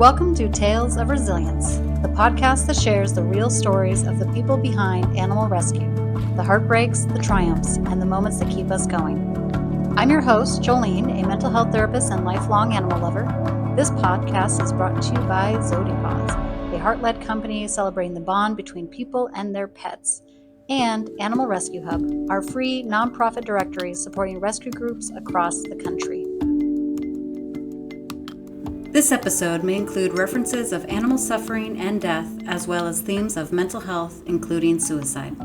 Welcome to Tales of Resilience, the podcast that shares the real stories of the people behind animal rescue, the heartbreaks, the triumphs, and the moments that keep us going. I'm your host, Jolene, a mental health therapist and lifelong animal lover. This podcast is brought to you by ZodiPaws, a heart-led company celebrating the bond between people and their pets, and Animal Rescue Hub, our free nonprofit directory supporting rescue groups across the country. This episode may include references of animal suffering and death, as well as themes of mental health, including suicide.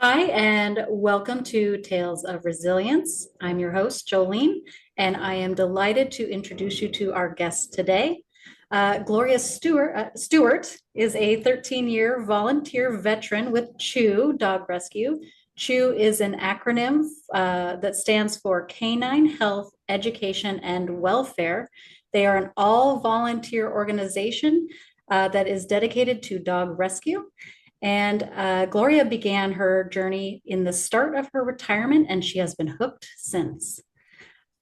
Hi, and welcome to Tales of Resilience. I'm your host, Jolene, and I am delighted to introduce you to our guest today. Gloria Stewart is a 13-year volunteer veteran with CHEW Dog Rescue. CHEW is an acronym that stands for Canine Health, Education, and Welfare. They are an all-volunteer organization that is dedicated to dog rescue. And Gloria began her journey in the start of her retirement, and she has been hooked since.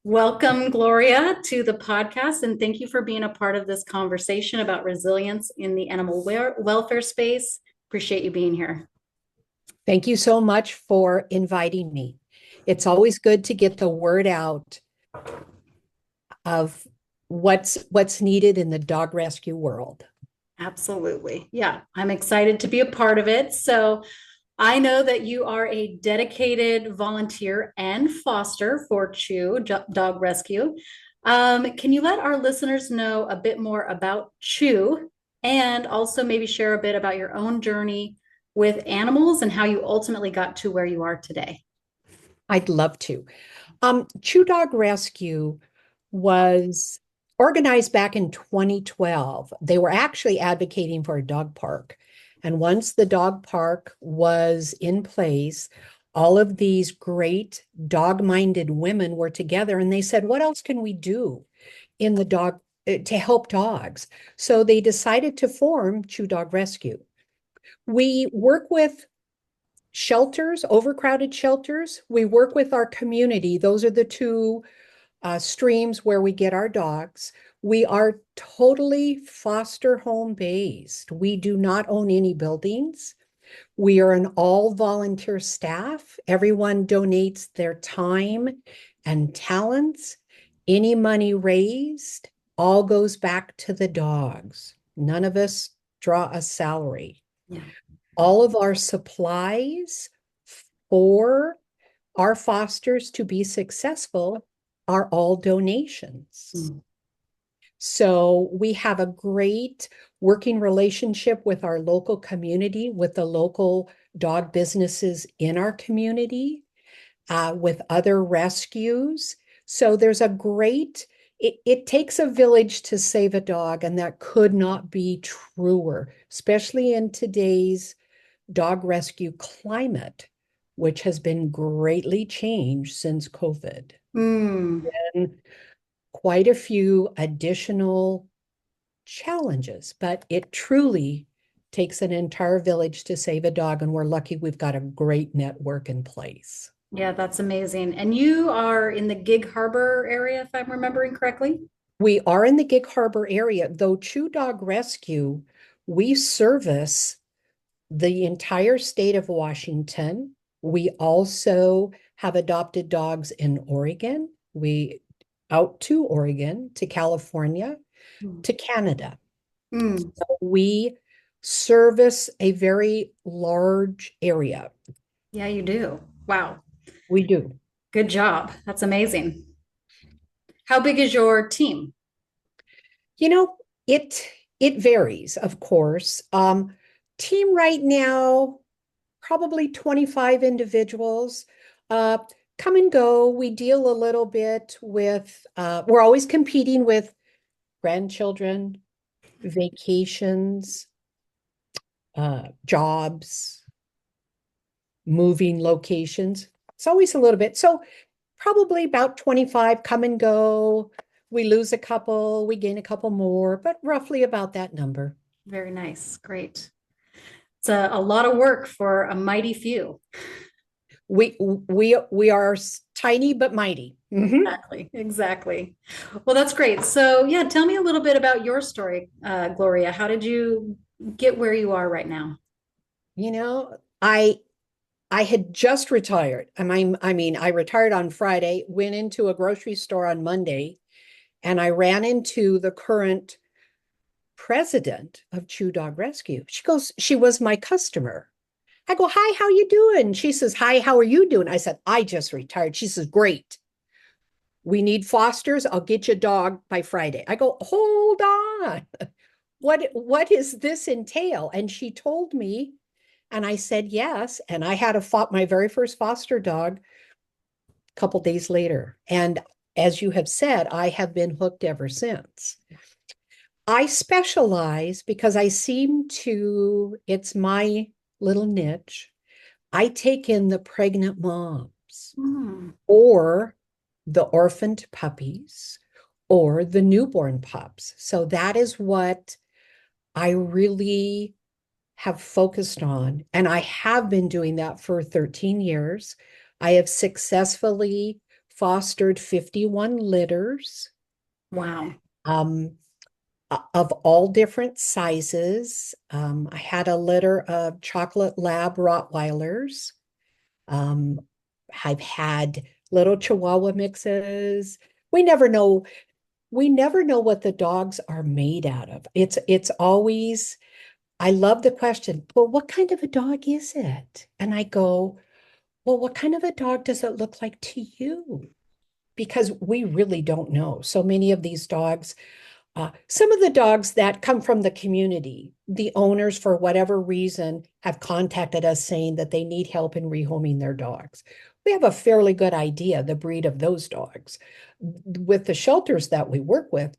Welcome, Gloria, to the podcast, and thank you for being a part of this conversation about resilience in the animal welfare space. Appreciate you being here. Thank you so much for inviting me. It's always good to get the word out of what's needed in the dog rescue world. Absolutely. Yeah, I'm excited to be a part of it. So I know that you are a dedicated volunteer and foster for CHEW Dog Rescue. Can you let our listeners know a bit more about CHEW and also maybe share a bit about your own journey with animals and how you ultimately got to where you are today? I'd love to. CHEW Dog Rescue was organized back in 2012. They were actually advocating for a dog park. And once the dog park was in place, all of these great dog-minded women were together and they said, what else can we do in the dog to help dogs? So they decided to form CHEW Dog Rescue. We work with shelters, overcrowded shelters. We work with our community. Those are the two streams where we get our dogs. We are totally foster home based. We do not own any buildings. We are an all volunteer staff. Everyone donates their time and talents. Any money raised all goes back to the dogs. None of us draw a salary. Yeah. All of our supplies for our fosters to be successful are all donations. Mm. So we have a great working relationship with our local community, with the local dog businesses in our community, with other rescues. So there's a great, it takes a village to save a dog, and that could not be truer, especially in today's dog rescue climate, which has been greatly changed since COVID. And quite a few additional challenges, but it truly takes an entire village to save a dog, and we're lucky we've got a great network in place. Yeah, that's amazing. And you are in the Gig Harbor area, if I'm remembering correctly? We are in the Gig Harbor area, though CHEW Dog Rescue, we service the entire state of Washington. We also have adopted dogs in Oregon. We out to Oregon, to California, to Canada. So we service a very large area. Yeah, you do. Wow. We do. Good job. That's amazing. How big is your team? You know, it varies, of course. Team right now, probably 25 individuals. Come and go. We deal a little bit with, we're always competing with grandchildren, vacations, jobs, moving locations. It's always a little bit. So probably about 25 come and go. We lose a couple, we gain a couple more, but roughly about that number. Very nice. Great. It's a lot of work for a mighty few. We are tiny but mighty. Mhm. Exactly, exactly. Well, that's great. So, yeah, tell me a little bit about your story, Gloria. How did you get where you are right now? You know, I had just retired. I mean, I retired on Friday, went into a grocery store on Monday, and I ran into the current president of Chew Dog Rescue. She goes, she was my customer. I go, hi, how you doing? She says, hi, how are you doing? I said, I just retired. She says, great. We need fosters. I'll get you a dog by Friday. I go, hold on. What does this entail? And she told me, and I said yes. And I had my very first foster dog a couple days later. And as you have said, I have been hooked ever since. I specialize because I seem to, it's my little niche. I take in the pregnant moms Hmm. or the orphaned puppies or the newborn pups. So that is what I really have focused on. And I have been doing that for 13 years. I have successfully fostered 51 litters Wow. um, of all different sizes. I had a litter of chocolate lab Rottweilers. Um, I've had little Chihuahua mixes. We never know. We never know what the dogs are made out of. It's always, I love the question, well, what kind of a dog is it? And I go, well, what kind of a dog does it look like to you? Because we really don't know. So many of these dogs, some of the dogs that come from the community, the owners, for whatever reason, have contacted us saying that they need help in rehoming their dogs. We have a fairly good idea the breed of those dogs. With the shelters that we work with,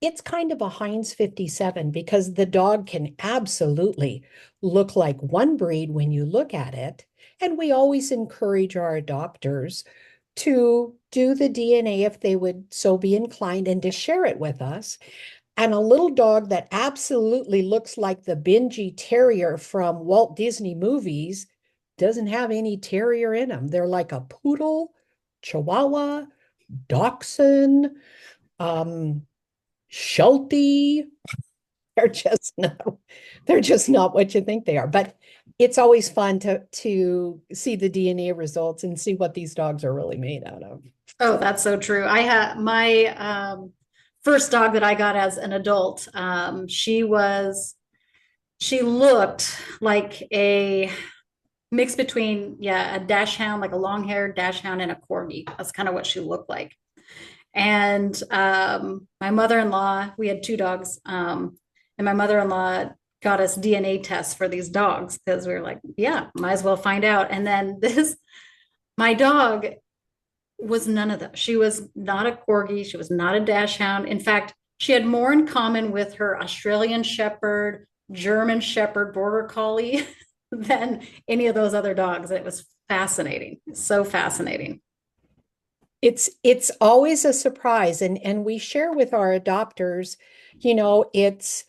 it's kind of a Heinz 57 because the dog can absolutely look like one breed when you look at it. And we always encourage our adopters to do the DNA if they would so be inclined and to share it with us. And a little dog that absolutely looks like the Benji Terrier from Walt Disney movies doesn't have any terrier in them. They're like a poodle, Chihuahua, Dachshund, um, Sheltie. They're just not, they're just not what you think they are. But it's always fun to see the DNA results and see what these dogs are really made out of. Oh, that's so true. I had my first dog that I got as an adult. She looked like a mix between, yeah, a dash hound, like a long haired dash hound and a corgi. That's kind of what she looked like. And my mother-in-law, we had two dogs, and my mother-in-law got us DNA tests for these dogs because we were like, yeah, might as well find out. And then my dog was none of that. She was not a corgi. She was not a dash hound. In fact, she had more in common with her Australian Shepherd, German Shepherd, Border Collie than any of those other dogs. It was fascinating. So fascinating. It's always a surprise, and we share with our adopters, it's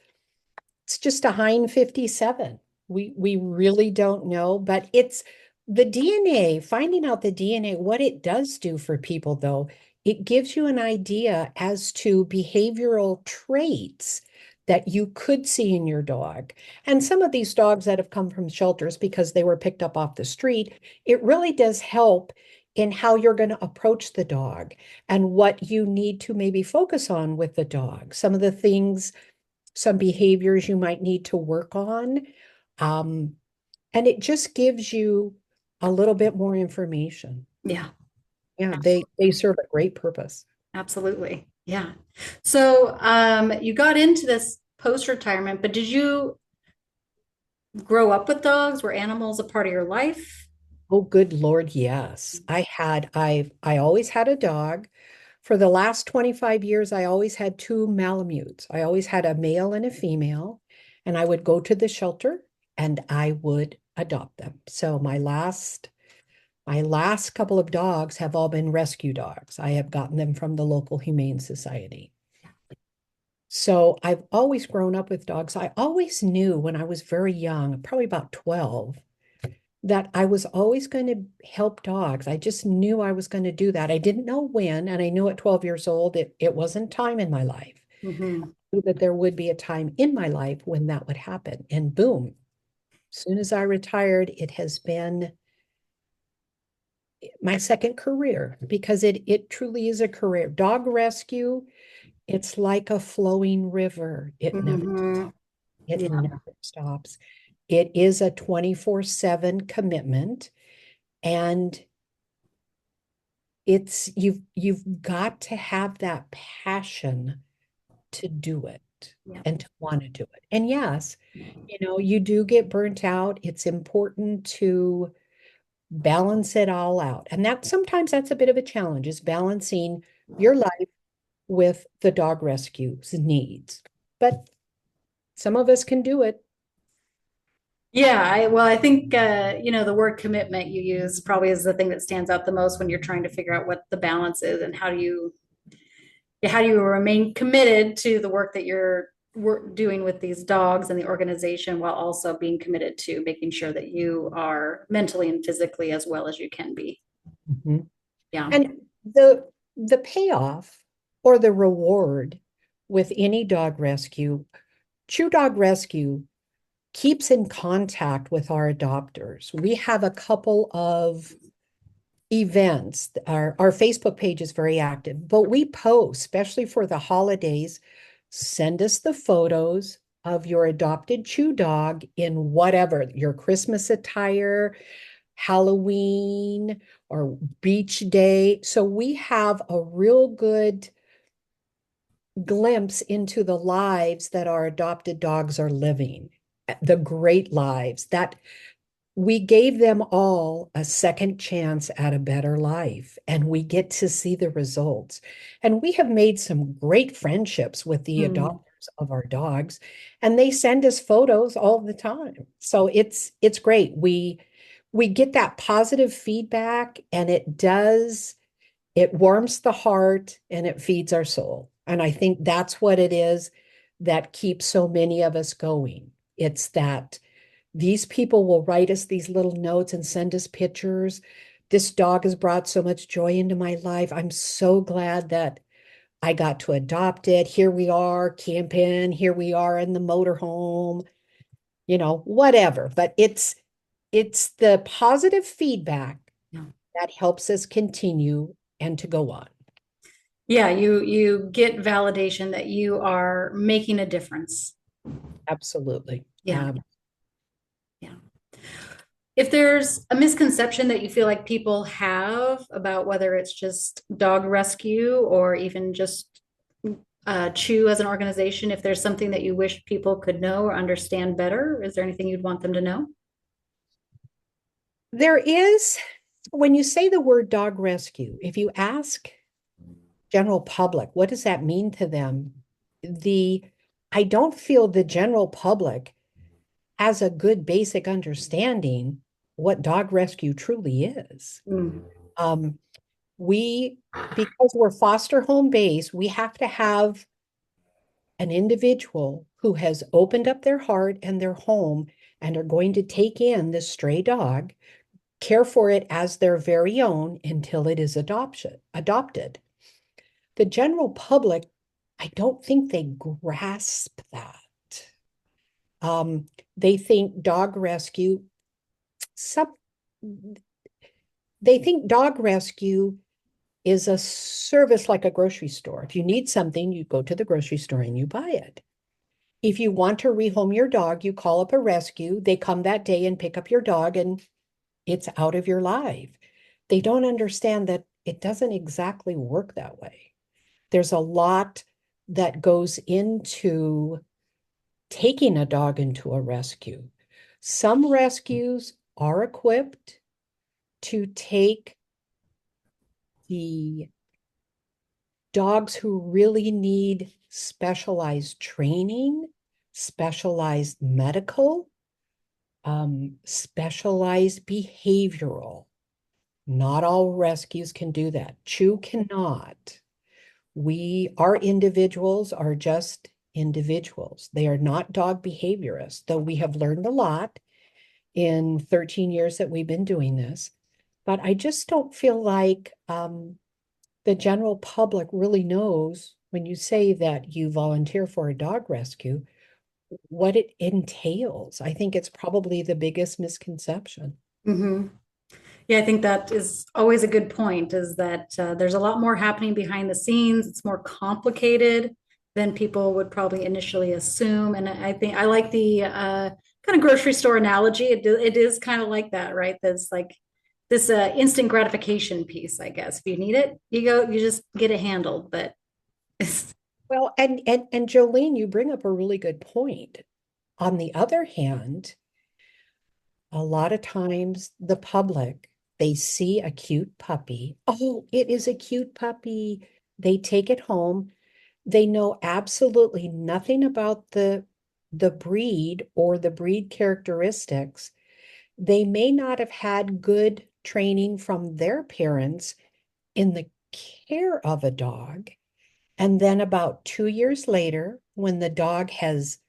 just a Hein 57. We really don't know, but it's the DNA, finding out the DNA, what it does do for people though, it gives you an idea as to behavioral traits that you could see in your dog. And some of these dogs that have come from shelters because they were picked up off the street, it really does help in how you're going to approach the dog and what you need to maybe focus on with the dog. Some of the things, some behaviors you might need to work on. Um, and it just gives you a little bit more information. Yeah, Yeah, they serve a great purpose. absolutely. Yeah. So you got into this post-retirement, but did you grow up with dogs? Were animals a part of your life? Oh, good Lord, yes. I always had a dog. For the last 25 years, I always had two Malamutes. I always had a male and a female, and I would go to the shelter and I would adopt them. So my last couple of dogs have all been rescue dogs. I have gotten them from the local Humane Society. So I've always grown up with dogs. I always knew when I was very young, probably about 12, that I was always going to help dogs. I just knew I was going to do that. I didn't know when, and I knew at 12 years old it wasn't time in my life. Mhm. I knew that there would be a time in my life when that would happen. And boom, as soon as I retired, it has been my second career because it truly is a career. Dog rescue, it's like a flowing river. It never Mhm. stops. It Yeah. never stops. It is a 24/7 commitment, and you've got to have that passion to do it Yeah. and to want to do it. And yes, you do get burnt out. It's important to balance it all out. And that sometimes that's a bit of a challenge, is balancing your life with the dog rescue's needs. But some of us can do it. Yeah, well, I think the word commitment you use probably is the thing that stands out the most when you're trying to figure out what the balance is and how do you remain committed to the work that you're doing with these dogs and the organization while also being committed to making sure that you are mentally and physically as well as you can be. Mhm. Yeah. And the payoff or the reward with any dog rescue, True Dog Rescue keeps in contact with our adopters. We have a couple of events. Our Facebook page is very active, but we post, especially for the holidays, send us the photos of your adopted chew dog in whatever your Christmas attire, Halloween, or beach day. So we have a real good glimpse into the lives that our adopted dogs are living, the great lives that we gave them all a second chance at a better life, and we get to see the results. And we have made some great friendships with the Mm. adopters of our dogs, and they send us photos all the time. So it's great. We get that positive feedback, and it warms the heart and it feeds our soul. And I think that's what it is that keeps so many of us going. It's that these people will write us these little notes and send us pictures. This dog has brought so much joy into my life. I'm so glad that I got to adopt it. Here we are camping. Here we are in the motorhome, whatever. But it's the positive feedback Yeah. that helps us continue and to go on. Yeah, you get validation that you are making a difference. Absolutely. Yeah. Yeah. If there's a misconception that you feel like people have about whether it's just dog rescue or even just Chew as an organization, if there's something that you wish people could know or understand better, is there anything you'd want them to know? There is, when you say the word dog rescue, if you ask general public, what does that mean to them? The I don't feel the general public has a good basic understanding what dog rescue truly is. Mm. Um, we, because we're foster home based, we have to have an individual who has opened up their heart and their home and are going to take in this stray dog, care for it as their very own until it is adopted. The general public, I don't think they grasp that. Um, they think dog rescue, some, they think dog rescue is a service like a grocery store. If you need something, you go to the grocery store and you buy it. If you want to rehome your dog, you call up a rescue. They come that day and pick up your dog, and it's out of your life. They don't understand that it doesn't exactly work that way. There's a lot that goes into taking a dog into a rescue. Some rescues are equipped to take the dogs who really need specialized training, specialized medical, specialized behavioral. Not all rescues can do that. Chew cannot. Our individuals are just individuals. They are not dog behaviorists, though we have learned a lot. in 13 years that we've been doing this. But I just don't feel like the general public really knows when you say that you volunteer for a dog rescue, what it entails. I think it's probably the biggest misconception. Hmm. Yeah, I think that is always a good point, is that there's a lot more happening behind the scenes. It's more complicated than people would probably initially assume. And I think I like the kind of grocery store analogy. It is kind of like that, right? There's like this instant gratification piece, I guess. If you need it, you go, you just get it handled. But Well, and Jolene, you bring up a really good point. On the other hand, a lot of times the public, they see a cute puppy. Oh, it is a cute puppy. They take it home. They know absolutely nothing about the breed or the breed characteristics. They may not have had good training from their parents in the care of a dog. And then about 2 years later, when the dog has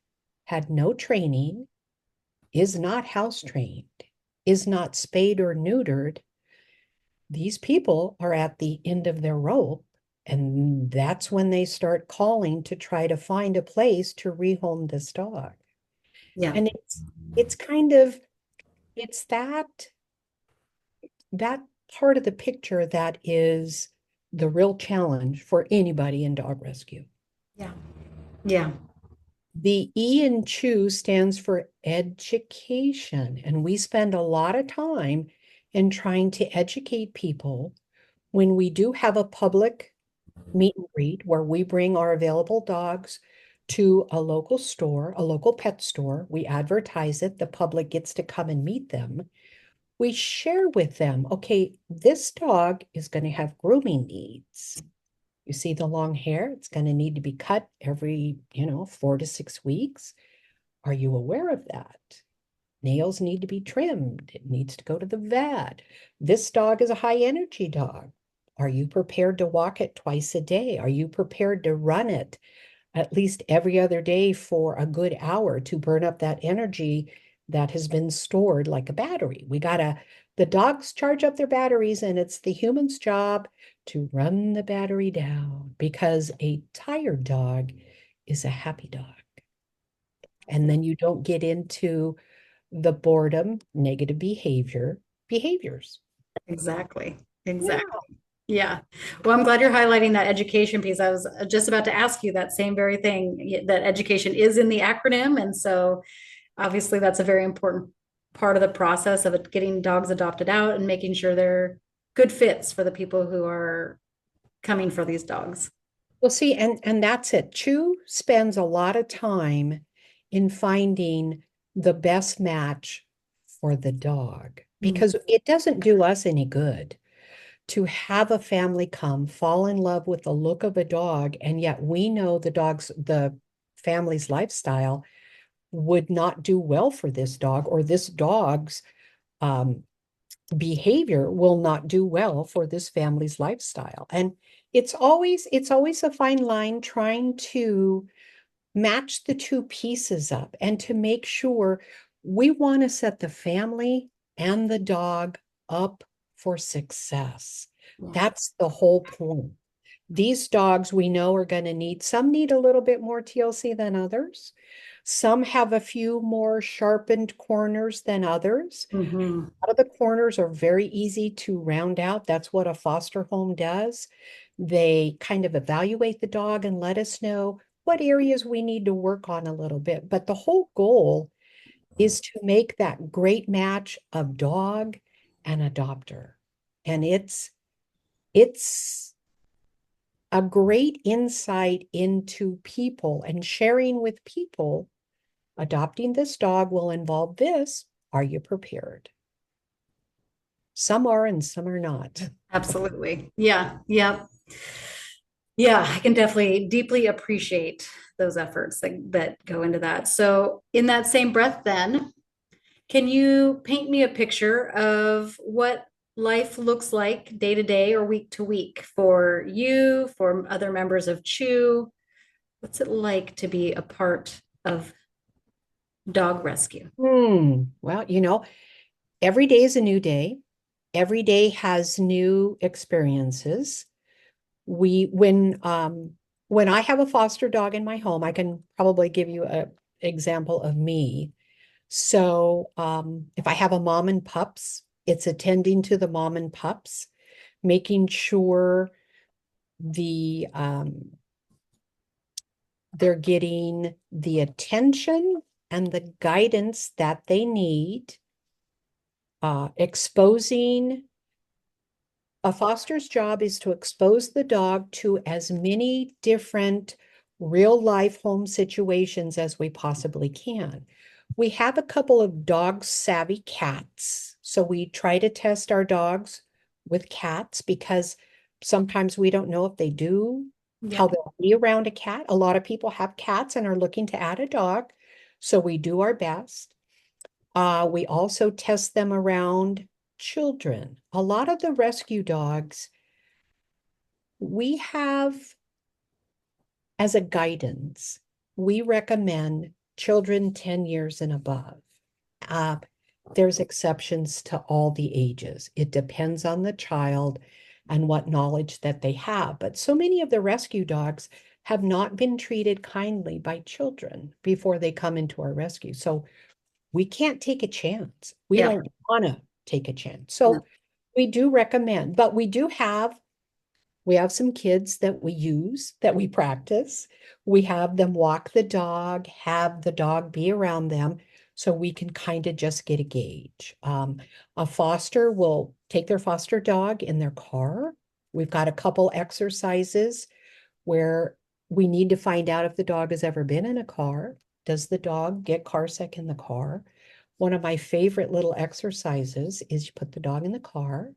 had no training, is not house trained, is not spayed or neutered, these people are at the end of their rope. And that's when they start calling to try to find a place to rehome this dog. yeah, And it's kind of it's that part of the picture that is the real challenge for anybody in dog rescue. yeah, yeah, The E in CHEW stands for education, and we spend a lot of time in trying to educate people when we do have a public meet and greet where we bring our available dogs to a local store, a local pet store. We advertise it, the public gets to come and meet them. We share with them, okay, this dog is going to have grooming needs. You see the long hair, it's going to need to be cut every, 4 to 6 weeks. Are you aware of that? Nails need to be trimmed. It needs to go to the vet. This dog is a high energy dog. Are you prepared to walk it twice a day? Are you prepared to run it at least every other day for a good hour to burn up that energy that has been stored like a battery? The dogs charge up their batteries, and it's the human's job to run the battery down, because a tired dog is a happy dog. And then you don't get into the boredom, negative behaviors. exactly. Yeah. Exactly. Yeah. Well, I'm glad you're highlighting that education piece. I was just about to ask you that same very thing, that education is in the acronym. And so obviously that's a very important part of the process of it, getting dogs adopted out and making sure they're good fits for the people who are coming for these dogs. Well, see, and that's it. Chu spends a lot of time in finding the best match for the dog, Mm. because it doesn't do us any good to have a family come fall in love with the look of a dog, and yet we know the family's lifestyle would not do well for this dog, or this dog's um, behavior will not do well for this family's lifestyle. And it's always a fine line trying to match the two pieces up and to make sure we want to set the family and the dog up for success. Yeah. That's the whole point. These dogs we know are going to some need a little bit more TLC than others. Some have a few more sharpened corners than others. Mhm. A lot of the corners are very easy to round out. That's what a foster home does. They kind of evaluate the dog and let us know what areas we need to work on a little bit. But the whole goal is to make that great match of dog and adopter. And it's a great insight into people, and sharing with people. Adopting this dog will involve this. Are you prepared? Some are and some are not. Absolutely. Yeah. Yeah. Yeah. I can definitely deeply appreciate those efforts that go into that. So, in that same breath, then, can you paint me a picture of what life looks like day to day or week to week for you, for other members of CHEW? What's it like to be a part of dog rescue? Well, every day is a new day. Every day has new experiences. We when I have a foster dog in my home, I can probably give you a example of me. So if I have a mom and pups, it's attending to the mom and pups, making sure the they're getting the attention and the guidance that they need, exposing a foster's job is to expose the dog to as many different real life home situations as we possibly can. We have a couple of dog savvy cats. So we try to test our dogs with cats because sometimes we don't know if they do, how Yep. they'll be around a cat. A lot of people have cats and are looking to add a dog. So we do our best. We also test them around children. A lot of the rescue dogs we have as a guidance, we recommend children 10 years and above. Uh, there's exceptions to all the ages. It depends on the child and what knowledge that they have. But so many of the rescue dogs have not been treated kindly by children before they come into our rescue. So we can't take a chance. We Yeah. don't want to take a chance. No. So we do recommend, but we have some kids that we use, that we practice. We have them walk the dog, have the dog be around them so we can kind of just get a gauge. A foster will take their foster dog in their car. We've got a couple exercises where we need to find out if the dog has ever been in a car. Does the dog get car sick in the car? One of my favorite little exercises is you put the dog in the car.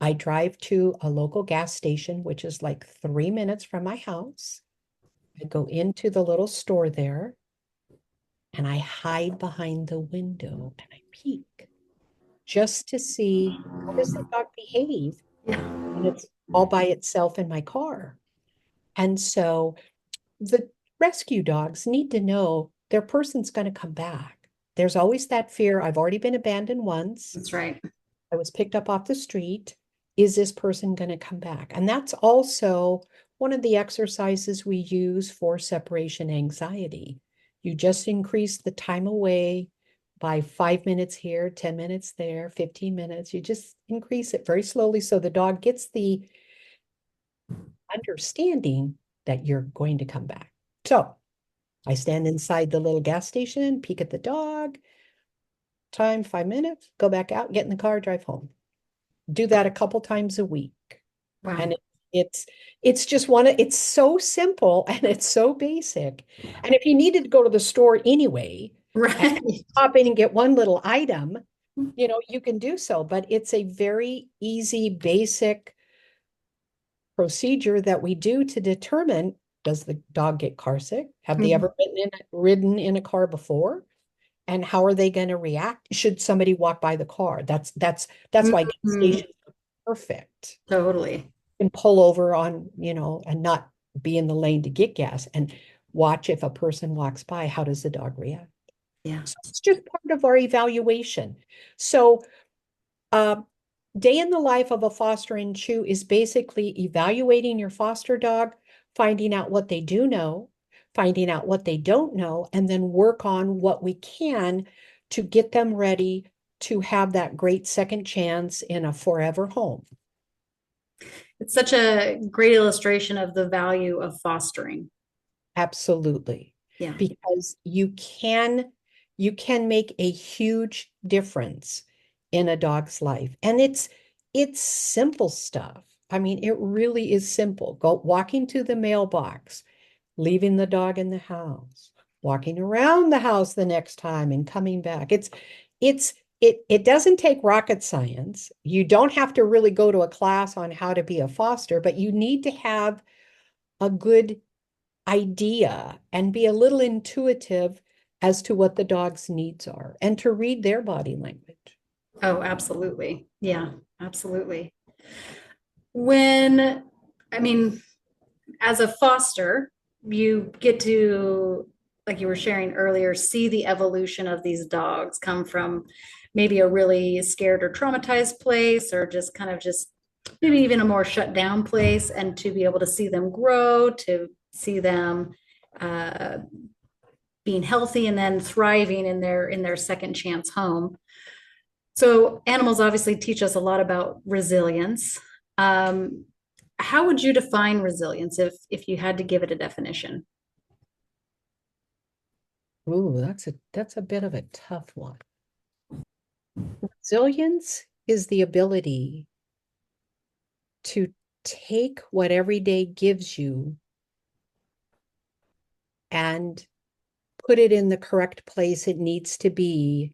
I drive to a local gas station, which is like 3 minutes from my house. I go into the little store there and I hide behind the window and I peek just to see how does the dog behave Yeah. when it's all by itself in my car. And so the rescue dogs need to know their person's going to come back. There's always that fear. I've already been abandoned once. That's right. I was picked up off the street. Is this person going to come back? And that's also one of the exercises we use for separation anxiety. You just increase the time away by 5 minutes here, 10 minutes there, 15 minutes. You just increase it very slowly so the dog gets the understanding that you're going to come back. So I stand inside the little gas station, peek at the dog, time 5 minutes, go back out, get in the car, drive home. Do that a couple times a week. Wow. And it's it's just it's so simple and it's so basic. And if you needed to go to the store anyway and Right. pop in and get one little item, you can do so. But it's a very easy, basic procedure that we do to determine, does the dog get car sick? Have they Mhm. ever ridden in a car before? And how are they going to react? Should somebody walk by the car? That's why gas Mhm. stations are perfect. Totally. And pull over and not be in the lane to get gas and watch if a person walks by, how does the dog react? Yeah. So it's just part of our evaluation. So uh, day in the life of a foster and chew is basically evaluating your foster dog, finding out what they do know, finding out what they don't know, and then work on what we can to get them ready to have that great second chance in a forever home. It's such a great illustration of the value of fostering. Absolutely. Yeah. Because you can make a huge difference in a dog's life. And it's simple stuff. I mean, it really is simple. Go walking to the mailbox, leaving the dog in the house, walking around the house the next time and coming back. It doesn't take rocket science. You don't have to really go to a class on how to be a foster, but you need to have a good idea and be a little intuitive as to what the dog's needs are and to read their body language. Oh, absolutely. Yeah, absolutely. When, I mean, as a foster, you get to like you were sharing earlier, see the evolution of these dogs come from maybe a really scared or traumatized place, or just kind of just maybe even a more shut down place, and to be able to see them grow, to see them uh, being healthy and then thriving in their second chance home. So animals obviously teach us a lot about resilience. Um, how would you define resilience if you had to give it a definition? Ooh, that's a bit of a tough one. Resilience is the ability to take what every day gives you and put it in the correct place it needs to be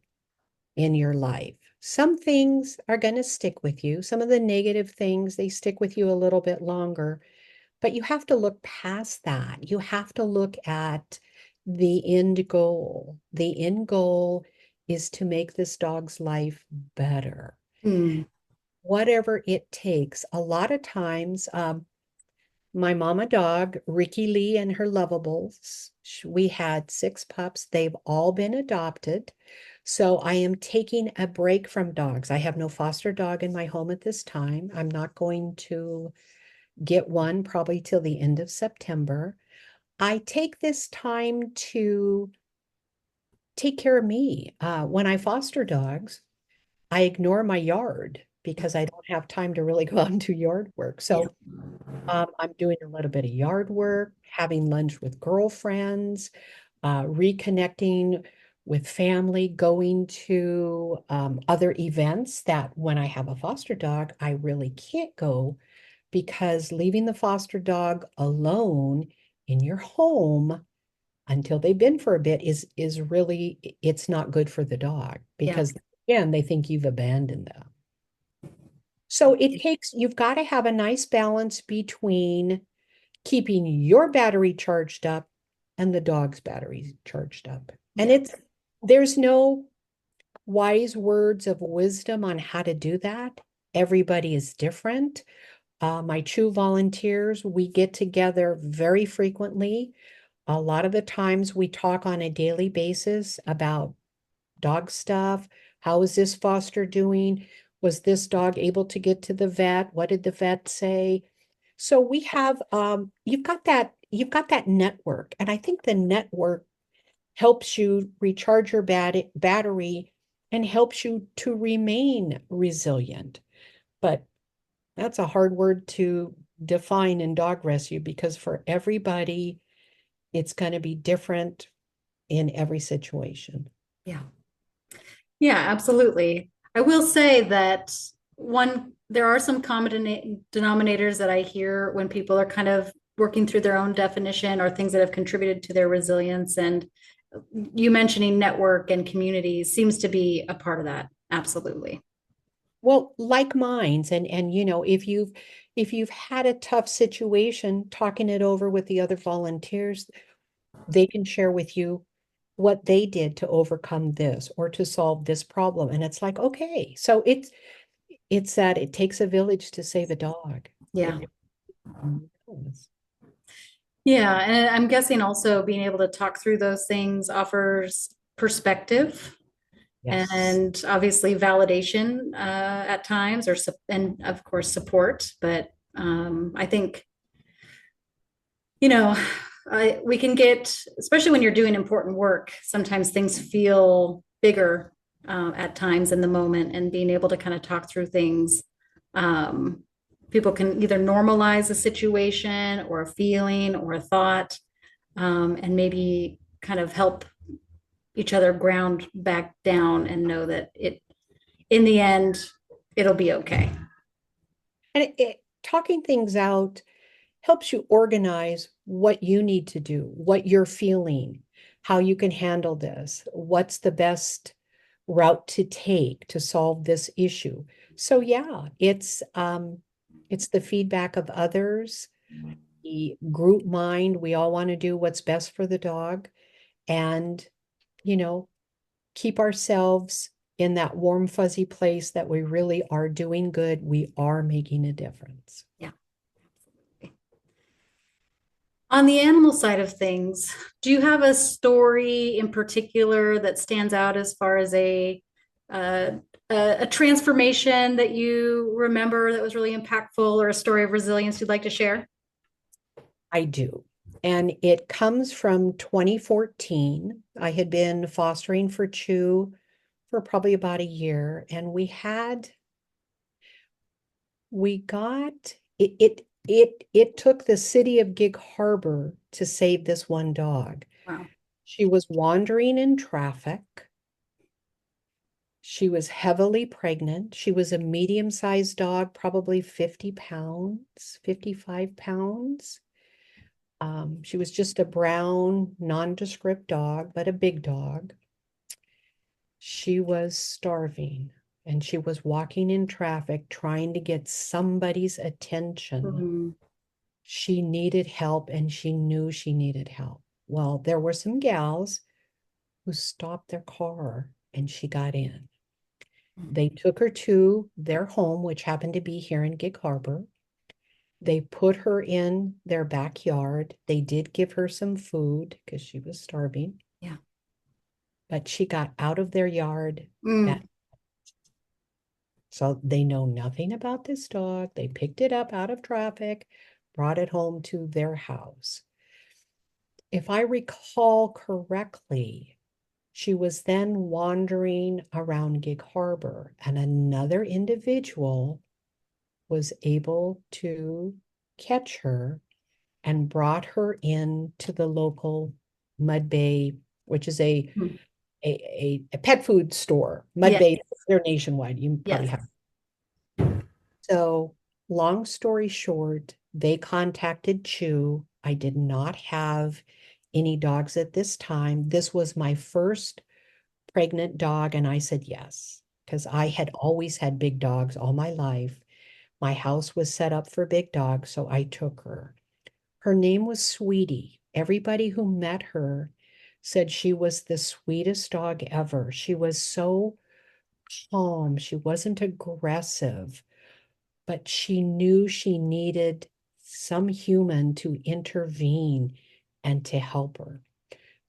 in your life. Some things are going to stick with you. Some of the negative things, they stick with you a little bit longer, but you have to look past that. You have to look at the end goal. The end goal is to make this dog's life better, Hmm. whatever it takes. A lot of times, my mama dog, Ricky Lee, and her lovables, we had 6 pups. They've all been adopted. So I am taking a break from dogs. I have no foster dog in my home at this time. I'm not going to get one probably till the end of September. I take this time to take care of me. When I foster dogs, I ignore my yard because I don't have time to really go out and do yard work. Yeah. So I'm doing a little bit of yard work, having lunch with girlfriends, reconnecting with family, going to other events that when I have a foster dog, I really can't go because leaving the foster dog alone in your home until they've been for a bit is really it's not good for the dog Yeah. because again they think you've abandoned them. So it takes you've got to have a nice balance between keeping your battery charged up and the dog's battery charged up. And Yeah. there's no wise words of wisdom on how to do that. Everybody is different. My true volunteers, we get together very frequently. A lot of the times we talk on a daily basis about dog stuff. How is this foster doing? Was this dog able to get to the vet? What did the vet say? So we have you've got that network. And I think the network helps you recharge your battery and helps you to remain resilient. But that's a hard word to define in dog rescue because for everybody, it's going to be different in every situation. Yeah. Yeah, absolutely. I will say that there are some common denominators that I hear when people are kind of working through their own definition or things that have contributed to their resilience. And you mentioning network and community seems to be a part of that. Absolutely. Well, like minds, and if you've had a tough situation, talking it over with the other volunteers, they can share with you what they did to overcome this or to solve this problem. And it's like, okay, so it's that it takes a village to save a dog. Yeah. It really does. Yeah. And I'm guessing also being able to talk through those things offers perspective Yes. and obviously validation at times, and of course support. But I think you know we can get, especially when you're doing important work, sometimes things feel bigger at times in the moment, and being able to kind of talk through things. Um, People can either normalize a situation or a feeling or a thought, and maybe kind of help each other ground back down and know that in the end, it'll be okay. And talking things out helps you organize what you need to do, what you're feeling, how you can handle this, what's the best route to take to solve this issue. So yeah, it's the feedback of others, the group mind. We all want to do what's best for the dog and, you know, keep ourselves in that warm, fuzzy place that we really are doing good. We are making a difference. Yeah. On the animal side of things, do you have a story in particular that stands out as far as uh, a transformation that you remember that was really impactful, or a story of resilience you'd like to share? I do. And it comes from 2014. I had been fostering for Chew for probably about a year, and we got it took the city of Gig Harbor to save this one dog. Wow. She was wandering in traffic. She was heavily pregnant. She was a medium-sized dog, probably 50 pounds, 55 pounds. She was just a brown, nondescript dog, but a big dog. She was starving and she was walking in traffic trying to get somebody's attention. Mm, She needed help and she knew she needed help. Well, there were some gals who stopped their car and she got in. They took her to their home, which happened to be here in Gig Harbor. They put her in their backyard. They did give her some food because she was starving, yeah. but she got out of their yard. Mm, At, so they know nothing about this dog. They picked it up out of traffic, brought it home to their house. If I recall correctly, she was then wandering around Gig Harbor, and another individual was able to catch her and brought her in to the local Mud Bay, which is mm. a pet food store. Mud Yes, Bay, they're nationwide. You probably yes. have. So, long story short, they contacted Chew. I did not have any dogs at this time. This was my first pregnant dog, and I said yes, because I had always had big dogs all my life. My house was set up for big dogs, so I took her. Her name was Sweetie. Everybody who met her said she was the sweetest dog ever. She was so calm. She wasn't aggressive, but she knew she needed some human to intervene and to help her.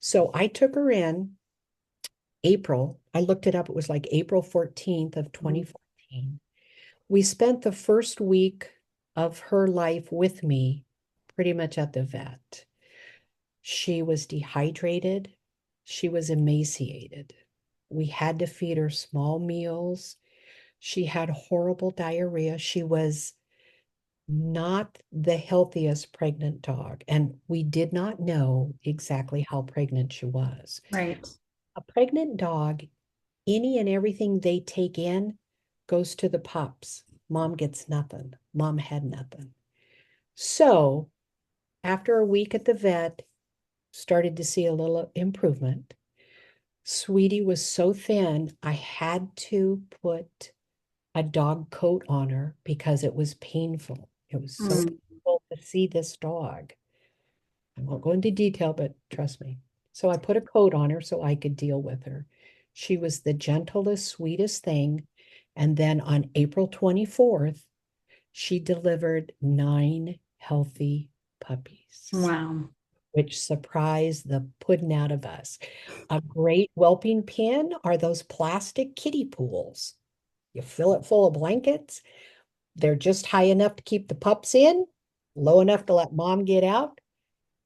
So I took her in April. I looked it up. It was like April 14th of Mm, 2014. We spent the first week of her life with me pretty much at the vet. She was dehydrated. She was emaciated. We had to feed her small meals. She had horrible diarrhea. She was not the healthiest pregnant dog, and we did not know exactly how pregnant she was. right. A pregnant dog, any and everything they take in goes to the pups. Mom gets nothing. Mom had nothing. So after a week at the vet, started to see a little improvement. Sweetie was so thin, I had to put a dog coat on her because it was painful. It was so Mm, painful to see this dog. I won't go into detail, but trust me. So I put a coat on her so I could deal with her. She was the gentlest, sweetest thing. And then on April 24th, she delivered 9 healthy puppies, wow. which surprised the pudding out of us. A great whelping pen are those plastic kiddie pools. You fill it full of blankets. They're just high enough to keep the pups in, low enough to let mom get out.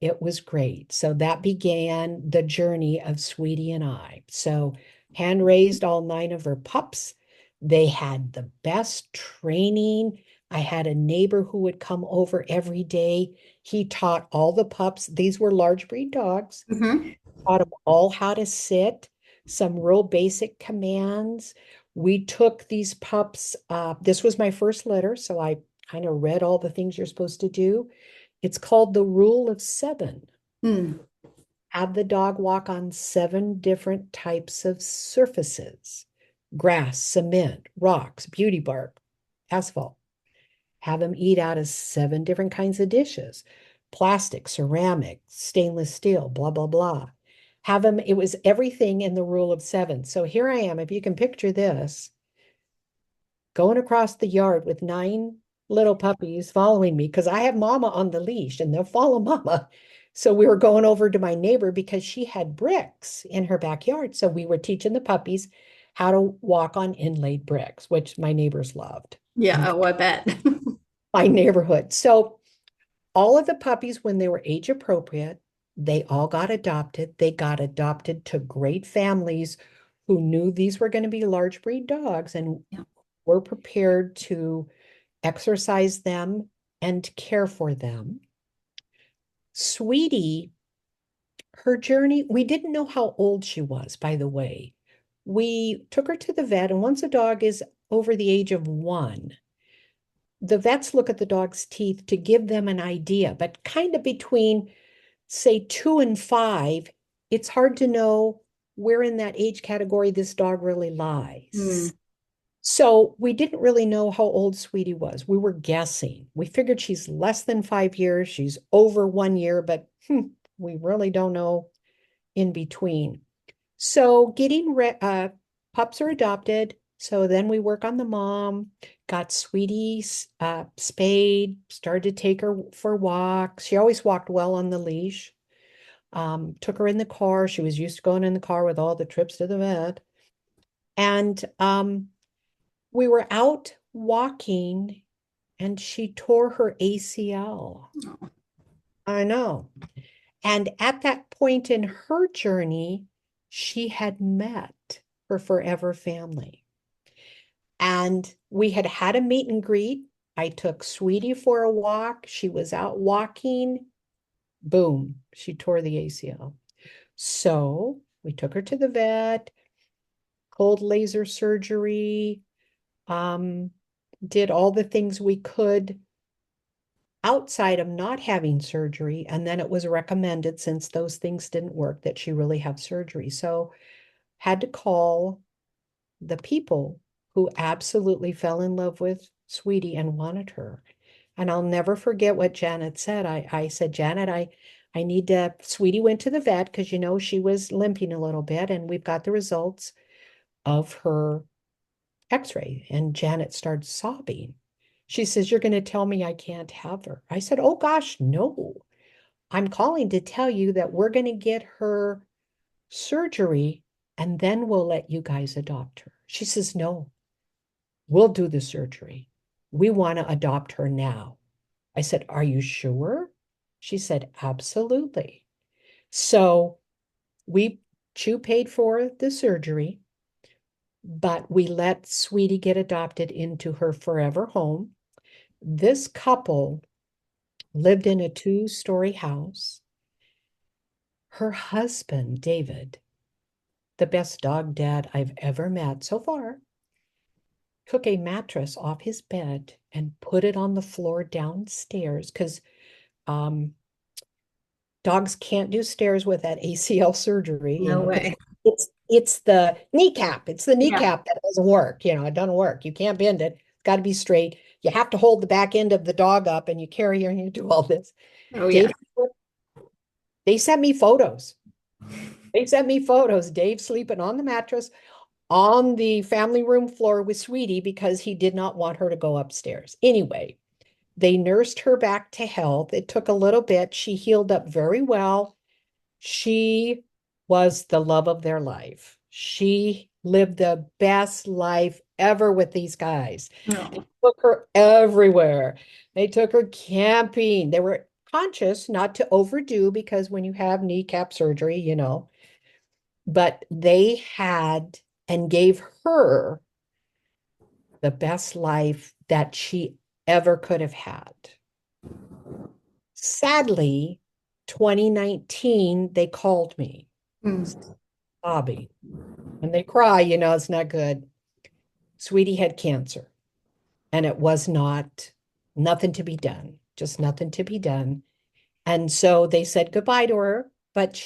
It was great. So that began the journey of Sweetie and I. So hand raised all 9 of her pups. They had the best training. I had a neighbor who would come over every day. He taught all the pups, these were large breed dogs, Mhm. taught them all how to sit, some real basic commands. We took these pups, this was my first litter, so I kind of read all the things you're supposed to do. It's called the rule of 7. Mm, Have the dog walk on 7 different types of surfaces: grass, cement, rocks, beauty bark, asphalt. Have them eat out of 7 different kinds of dishes: plastic, ceramic, stainless steel, blah, blah, blah. Have them, it was everything in the rule of 7. So here I am, if you can picture this, going across the yard with 9 little puppies following me because I have mama on the leash and they'll follow mama. So we were going over to my neighbor because she had bricks in her backyard. So we were teaching the puppies how to walk on inlaid bricks, which my neighbors loved in Yeah, oh, I bet. my neighborhood. So all of the puppies, when they were age appropriate, they all got adopted. They got adopted to great families who knew these were going to be large breed dogs and Yeah. were prepared to exercise them and care for them. Sweetie, her journey, we didn't know how old she was, by the way. We took her to the vet, and once a dog is over the age of 1, the vets look at the dog's teeth to give them an idea, but kind of between, say, 2 and 5, it's hard to know where in that age category this dog really lies. Mm, So we didn't really know how old Sweetie was. We were guessing. We figured she's less than 5 years. She's over 1 year, but we really don't know in between. So pups are adopted. So then we work on the mom, got Sweetie spayed, started to take her for walks. She always walked well on the leash. Took her in the car. She was used to going in the car with all the trips to the vet. And we were out walking and she tore her ACL. oh, I know. And at that point in her journey, she had met her forever family. And we had had a meet and greet. I took Sweetie for a walk. She was out walking. Boom, she tore the ACL. So we took her to the vet, cold laser surgery, um, did all the things we could outside of not having surgery. And then it was recommended, since those things didn't work, that she really have surgery. So had to call the people who absolutely fell in love with Sweetie and wanted her. And I'll never forget what Janet said. I said, Janet, I need to, Sweetie went to the vet because, she was limping a little bit, and we've got the results of her x-ray. And Janet started sobbing. She says, you're going to tell me I can't have her. I said, oh gosh, no. I'm calling to tell you that we're going to get her surgery and then we'll let you guys adopt her. She says, no, we'll do the surgery. We want to adopt her now. I said, are you sure? She said, absolutely. So we, Chew paid for the surgery, but we let Sweetie get adopted into her forever home. This couple lived in a 2-story house. Her husband, David, the best dog dad I've ever met so far, took a mattress off his bed and put it on the floor downstairs because um, dogs can't do stairs with that ACL surgery, no because way. it's the kneecap. It's the Yeah. kneecap that doesn't work. It doesn't work. You can't bend it. It's got to be straight. You have to hold the back end of the dog up and you carry her and you do all this. Oh, yeah. Dave, they sent me photos. They sent me photos. Dave sleeping on the mattress on the family room floor with Sweetie because he did not want her to go upstairs. Anyway, they nursed her back to health. It took a little bit. She healed up very well. She was the love of their life. She lived the best life ever with these guys. They No. took her everywhere. They took her camping. They were conscious not to overdo because when you have kneecap surgery, but they had and gave her the best life that she ever could have had. Sadly, 2019, they called me, Mm. Bobby, and they cry, it's not good. Sweetie had cancer, and it was nothing to be done, just nothing to be done. And so they said goodbye to her, but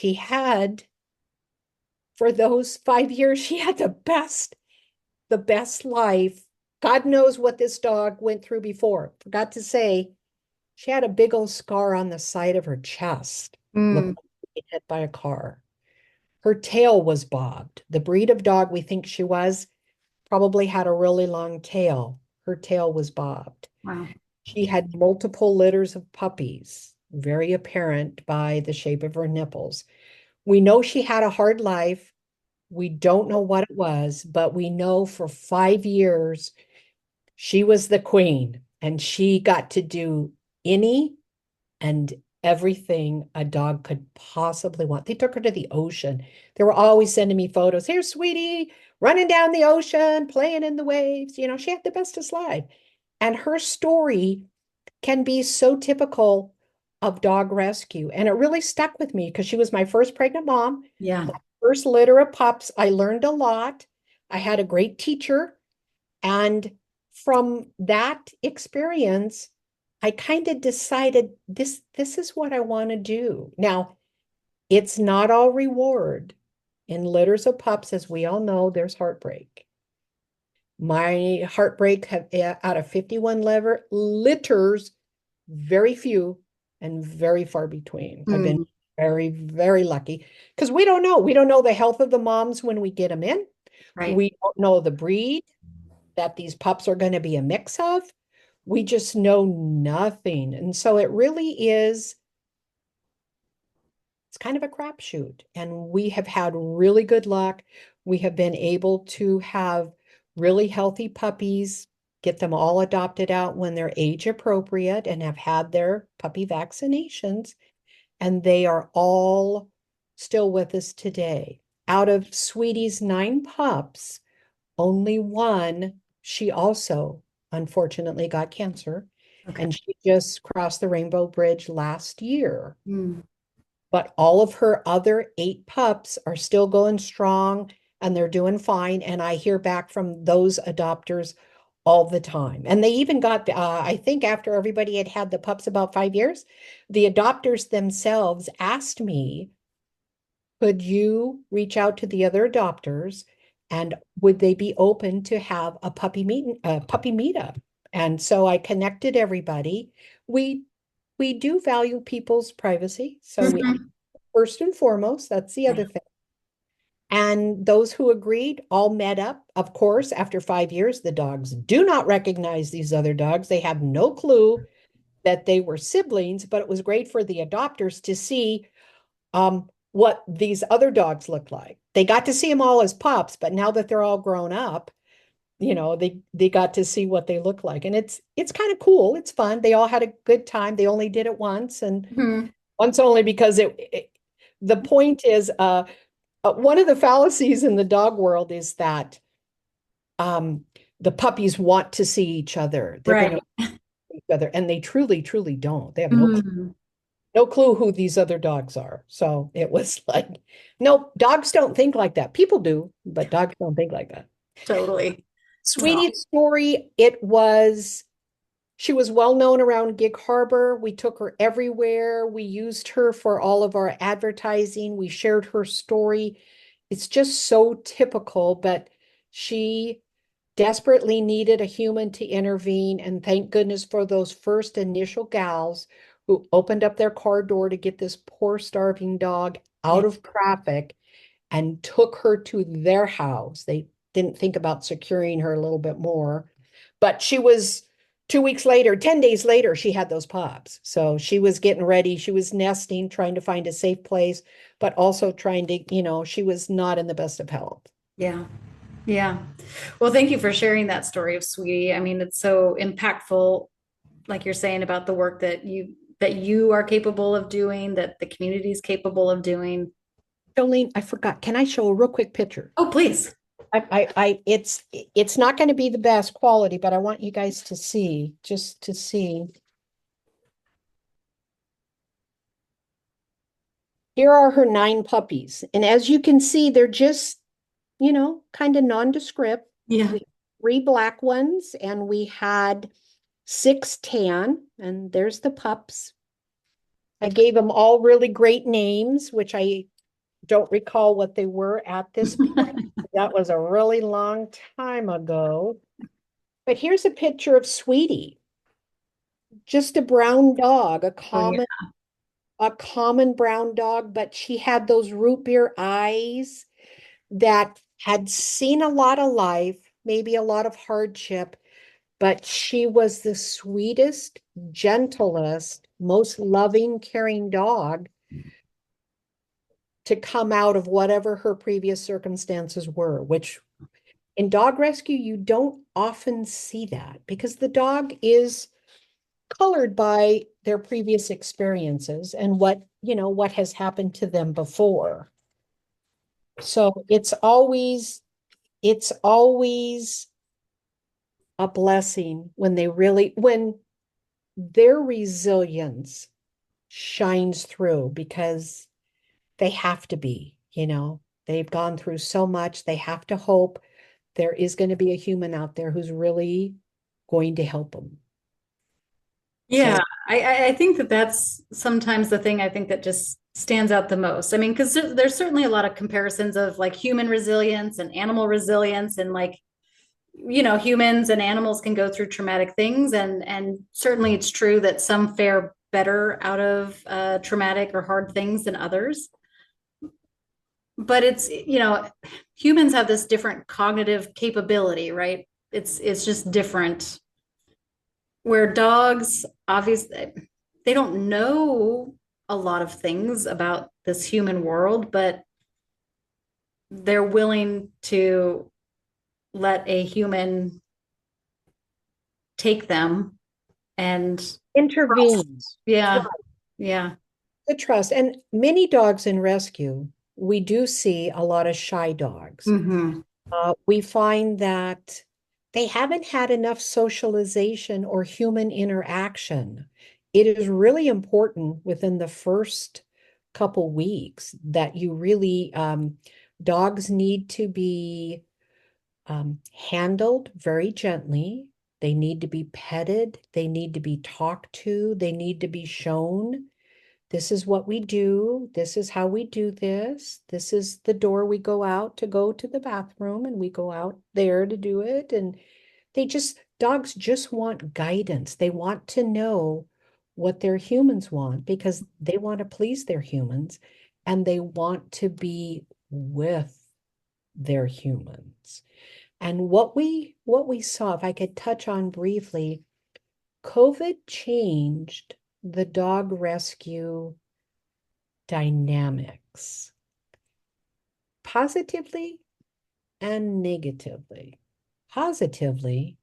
for those 5 years, she had the best life. God knows what this dog went through before. Forgot to say, she had a big old scar on the side of her chest. Looked Mm. like hit by a car. Her tail was bobbed. The breed of dog we think she was probably had a really long tail. Her tail was bobbed. Wow. She had multiple litters of puppies, very apparent by the shape of her nipples. We know she had a hard life. We don't know what it was, but we know for 5 years she was the queen and she got to do any and everything a dog could possibly want. They took her to the ocean. They were always sending me photos. Here's sweetie running down the ocean, playing in the waves. She had the bestest life. And her story can be so typical of dog rescue. And it really stuck with me because she was my first pregnant mom, Yeah. my first litter of pups. I learned a lot. I had a great teacher. And from that experience, I kind of decided this is what I want to do. Now, it's not all reward. In litters of pups, as we all know, there's heartbreak. My heartbreak out of 51 litters, very few and very far between. I've been Mm, very, very lucky because we don't know. We don't know the health of the moms when we get them in. right. We don't know the breed that these pups are going to be a mix of. We just know nothing. And so it really is, it's kind of a crapshoot. And we have had really good luck. We have been able to have really healthy puppies, get them all adopted out when they're age appropriate and have had their puppy vaccinations. And they are all still with us today. Out of Sweetie's 9 pups, only one, she also unfortunately got cancer, Okay. and she just crossed the Rainbow Bridge last year. Mm, But all of her other 8 pups are still going strong and they're doing fine. And I hear back from those adopters all the time. And they even got, I think after everybody had had the pups about 5 years, the adopters themselves asked me, could you reach out to the other adopters and would they be open to have a puppy meetup? And so I connected everybody. We we do value people's privacy, so we mhm. first and foremost, that's the other Right. thing. And those who agreed all met up. Of course, after 5 years, the dogs do not recognize these other dogs. They have no clue that they were siblings, but it was great for the adopters to see what these other dogs look like. They got to see them all as pups, but now that they're all grown up, they got to see what they look like. And it's kind of cool. It's fun. They all had a good time. They only did it once, and Mhm. once only because the point is one of the fallacies in the dog world is that um the puppies want to see each other. They're going to Right. see each other, and they truly, truly don't. They have Mm, no clue who these other dogs are. So it was like, nope, dogs don't think like that. People do, but dogs don't think like that. totally. No. Sweetie's story, she was well known around Gig Harbor. We took her everywhere. We used her for all of our advertising. We shared her story. It's just so typical, but she desperately needed a human to intervene. And thank goodness for those first initial gals who opened up their car door to get this poor starving dog Yeah. out of traffic and took her to their house. They didn't think about securing her a little bit more, but she was 2 weeks later, 10 days later, she had those pups. So she was getting ready. She was nesting, trying to find a safe place, but also trying to, she was not in the best of health. Yeah. Yeah. Well, thank you for sharing that story of Sweetie. I mean, it's so impactful, like you're saying about the work that you are capable of doing, that the community is capable of doing. Jolene, I forgot. Can I show a real quick picture? Oh, please. It's not going to be the best quality, but I want you guys to see, just to see. Here are her 9 puppies. And as you can see, they're just, kind of nondescript. Yeah. We 3 black ones, and we had 6 tan, and there's the pups. I gave them all really great names, which I don't recall what they were at this point. That was a really long time ago. But here's a picture of Sweetie, just a brown dog, Oh, yeah. a common brown dog, but she had those root beer eyes that had seen a lot of life, maybe a lot of hardship, but she was the sweetest, gentlest, most loving, caring dog to come out of whatever her previous circumstances were, which in dog rescue, you don't often see that because the dog is colored by their previous experiences and what has happened to them before. So it's always a blessing when when their resilience shines through because they have to be. They've gone through so much. They have to hope there is going to be a human out there who's really going to help them. Yeah, So I think that that's sometimes the thing I think that just stands out the most. I mean, because there's certainly a lot of comparisons of like human resilience and animal resilience, and like, humans and animals can go through traumatic things, and certainly it's true that some fare better out of traumatic or hard things than others. But humans have this different cognitive capability, right? It's just different. Where dogs, obviously, they don't know a lot of things about this human world, but they're willing to let a human take them and intervene. yeah, yeah. The trust. And many dogs in rescue, we do see a lot of shy dogs. Hmm. We find that they haven't had enough socialization or human interaction. It is really important within the first couple weeks that dogs need to be handled very gently. They need to be petted. They need to be talked to. They need to be shown this is what we do. This is how we do this. This is the door we go out to go to the bathroom, and we go out there to do it. And dogs just want guidance. They want to know what their humans want because they want to please their humans and they want to be with their humans. And what we saw, if I could touch on briefly, COVID changed the dog rescue dynamics positively and negatively. Positively,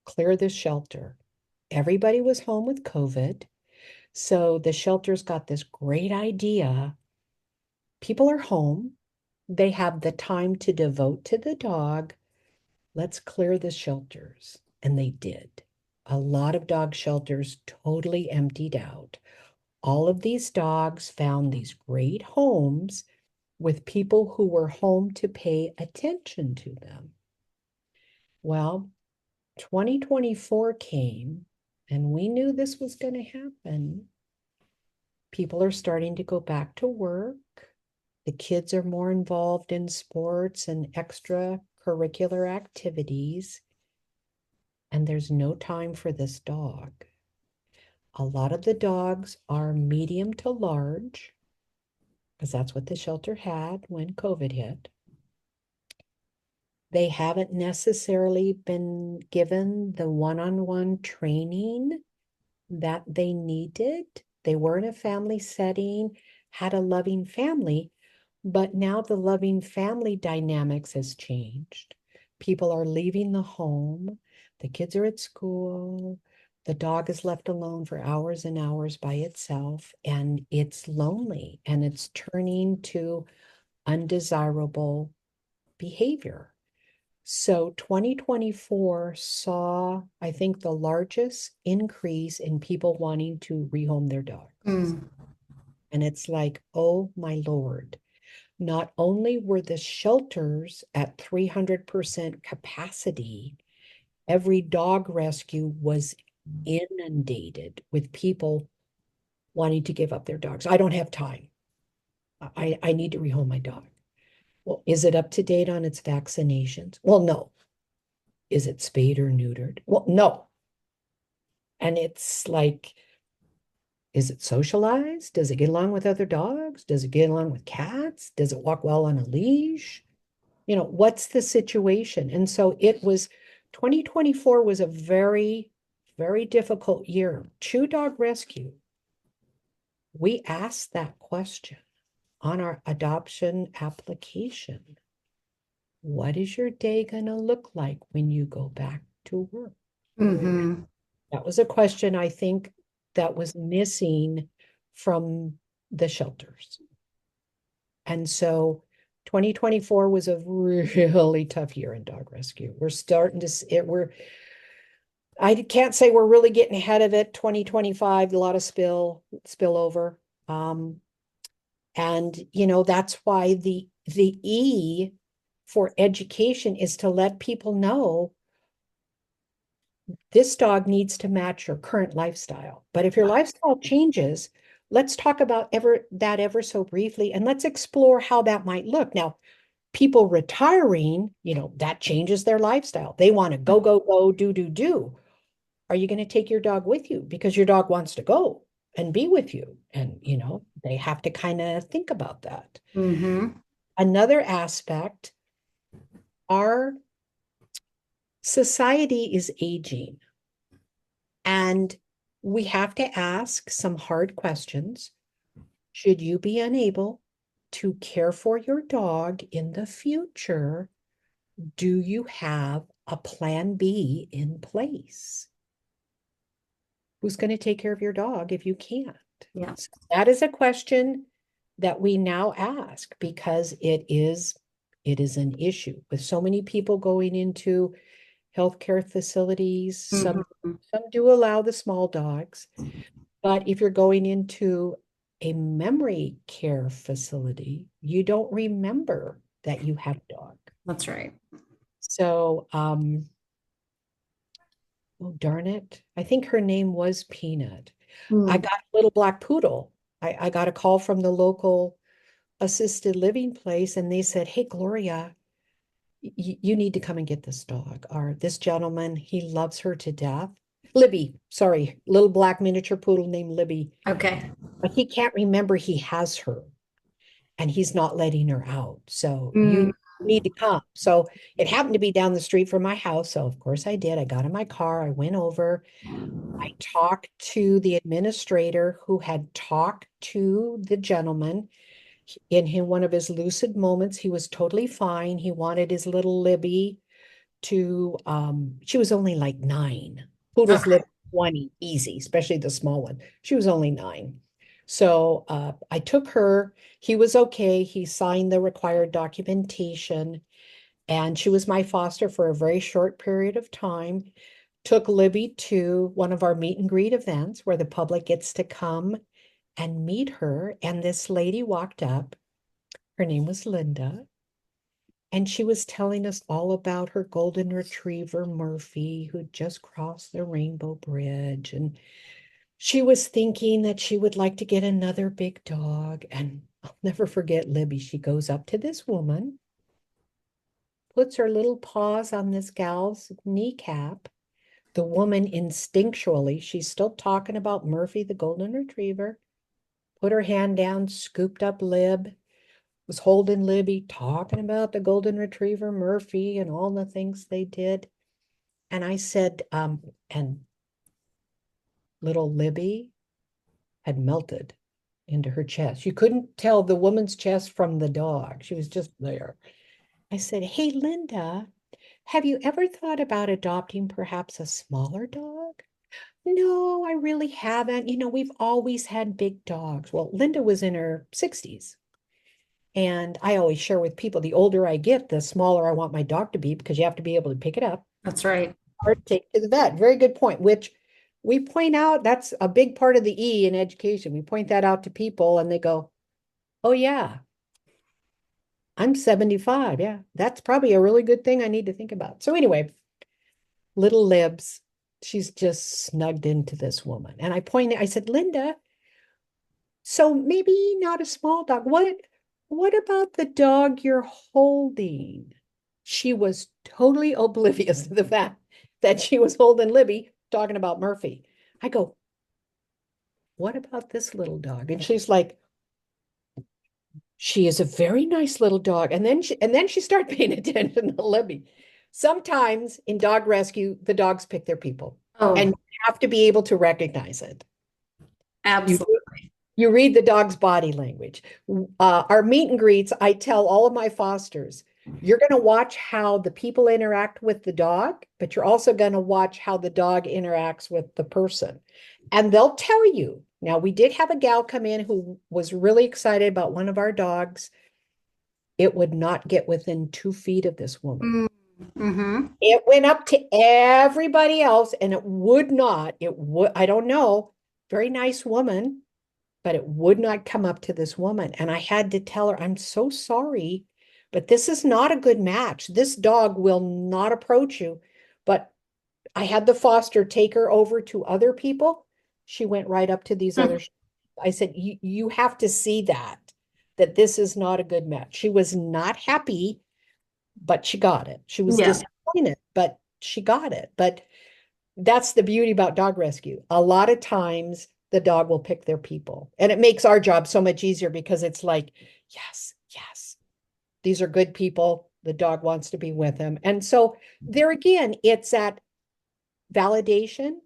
clear the shelter. Everybody was home with COVID. So the shelter's got this great idea. People are home. They have the time to devote to the dog. Let's clear the shelters. And they did. A lot of dog shelters totally emptied out. All of these dogs found these great homes with people who were home to pay attention to them. Well, 2024 came and we knew this was going to happen. People are starting to go back to work. The kids are more involved in sports and extracurricular activities. And there's no time for this dog. A lot of the dogs are medium to large, because that's what the shelter had when COVID hit. They haven't necessarily been given the one-on-one training that they needed. They were in a family setting, had a loving family, but now the loving family dynamics has changed. People are leaving the home. The kids are at school. The dog is left alone for hours and hours by itself, and it's lonely and it's turning to undesirable behavior. So 2024 saw, I think, the largest increase in people wanting to rehome their dogs. Mm. And it's like, oh my Lord. Not only were the shelters at 300% capacity, every dog rescue was inundated with people wanting to give up their dogs. I don't have time. I need to rehome my dog. Well, is it up to date on its vaccinations? Well, no. Is it spayed or neutered? Well, no. And it's like, is it socialized? Does it get along with other dogs? Does it get along with cats? Does it walk well on a leash? What's the situation? And so it was 2024 was a very, very difficult year. Chew Dog Rescue, we asked that question on our adoption application. What is your day going to look like when you go back to work? Mm-hmm. That was a question I think that was missing from the shelters. And so 2024 was a really tough year in dog rescue. We're starting to see it. I can't say we're really getting ahead of it. 2025, a lot of spillover. And that's why the E for education is to let people know this dog needs to match your current lifestyle. But if your lifestyle changes, let's talk about ever so briefly, and let's explore how that might look. Now, people retiring, that changes their lifestyle. They want to go, go, go, do, do, do. Are you going to take your dog with you? Because your dog wants to go and be with you. And, they have to kind of think about that. Mm-hmm. Another aspect, our society is aging. And we have to ask some hard questions. Should you be unable to care for your dog in the future, do you have a plan B in place? Who's going to take care of your dog if you can't? Yeah. So that is a question that we now ask because it is an issue with so many people going into healthcare facilities. Mm-hmm. Some do allow the small dogs, but if you're going into a memory care facility, you don't remember that you had a dog. That's right. So, oh darn it. I think her name was Peanut. I Mm. got a little black poodle. I got a call from the local assisted living place and they said, "Hey, Gloria, you need to come and get this dog." Or this gentleman, he loves her to death. Libby, sorry, little black miniature poodle named Libby. Okay. But he can't remember he has her and he's not letting her out. So Mm. you need to come. So it happened to be down the street from my house. So of course I did. I got in my car, I went over, I talked to the administrator who had talked to the gentleman. One of his lucid moments, he was totally fine. He wanted his little Libby she was only like 9. Poodles Okay. live 20 easy, especially the small one. She was only 9. So I took her. He was okay. He signed the required documentation, and she was my foster for a very short period of time. Took Libby to one of our meet and greet events where the public gets to come and meet her. And this lady walked up. Her name was Linda. And she was telling us all about her golden retriever, Murphy, who just crossed the Rainbow Bridge. And she was thinking that she would like to get another big dog. And I'll never forget Libby. She goes up to this woman, puts her little paws on this gal's kneecap. The woman instinctually, she's still talking about Murphy, the golden retriever, put her hand down, scooped up Lib, was holding Libby, talking about the golden retriever Murphy and all the things they did. And I said, and little Libby had melted into her chest. You couldn't tell the woman's chest from the dog. She was just there. I said, "Hey, Linda, have you ever thought about adopting perhaps a smaller dog?" "No, I really haven't. We've always had big dogs." Well, Linda was in her 60s. And I always share with people, the older I get, the smaller I want my dog to be because you have to be able to pick it up That's right. or take to the vet. Very good point, which we point out that's a big part of the E in education. We point that out to people and they go, "Oh, yeah, I'm 75. Yeah, that's probably a really good thing I need to think about." So, anyway, little Libs, she's just snugged into this woman. And I said, "Linda, so maybe not a small dog. What about the dog you're holding?" She was totally oblivious to the fact that she was holding Libby, talking about Murphy. I go, "What about this little dog?" And she's like, "She is a very nice little dog." And then she started paying attention to Libby. Sometimes in dog rescue, the dogs pick their people, and Oh, you have to be able to recognize it. You absolutely. you read the dog's body language. Our meet and greets, I tell all of my fosters, you're going to watch how the people interact with the dog, but you're also going to watch how the dog interacts with the person. And they'll tell you. Now, we did have a gal come in who was really excited about one of our dogs. It would not get within 2 feet of this woman. Mm-hmm. It went up to everybody else and it would, I don't know, very nice woman, but it would not come up to this woman. And I had to tell her, I'm so sorry, but this is not a good match. This dog will not approach you. But I had the foster take her over to other people. She went right up to these other. I said, you have to see that this is not a good match. She was not happy, but she got it. She was Yeah. disappointed, but she got it. But that's the beauty about dog rescue. A lot of times the dog will pick their people, and it makes our job so much easier because it's like, yes, yes, these are good people. The dog wants to be with them. And so there again, it's that validation,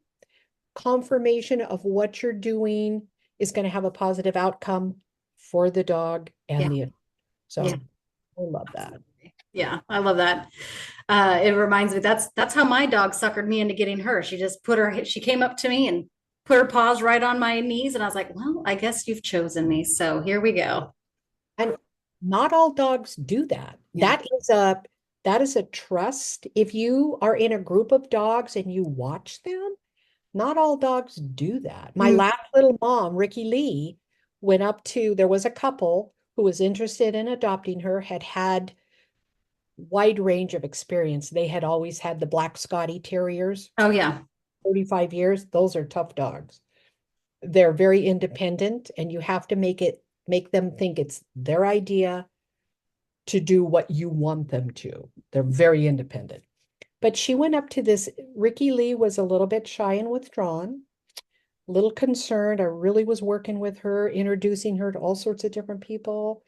confirmation of what you're doing is going to have a positive outcome for the dog and Yeah. the Yeah. so I love that. Yeah. I love that. It reminds me that's how my dog suckered me into getting her. She came up to me and put her paws right on my knees, and I was like, well, I guess you've chosen me. So here we go. And not all dogs do that. Yeah. That is a trust. If you are in a group of dogs and you watch them, not all dogs do that. My Mm. last little mom, Ricky Lee, went up to, there was a couple who was interested in adopting her, had had wide range of experience. They had always had the Black Scotty Terriers, Oh yeah. 35 years. Those are tough dogs. They're very independent, and you have to make them think it's their idea to do what you want them to. They're very independent. But she went up to this. Ricky Lee was a little bit shy and withdrawn, a little concerned. I really was working with her, introducing her to all sorts of different people.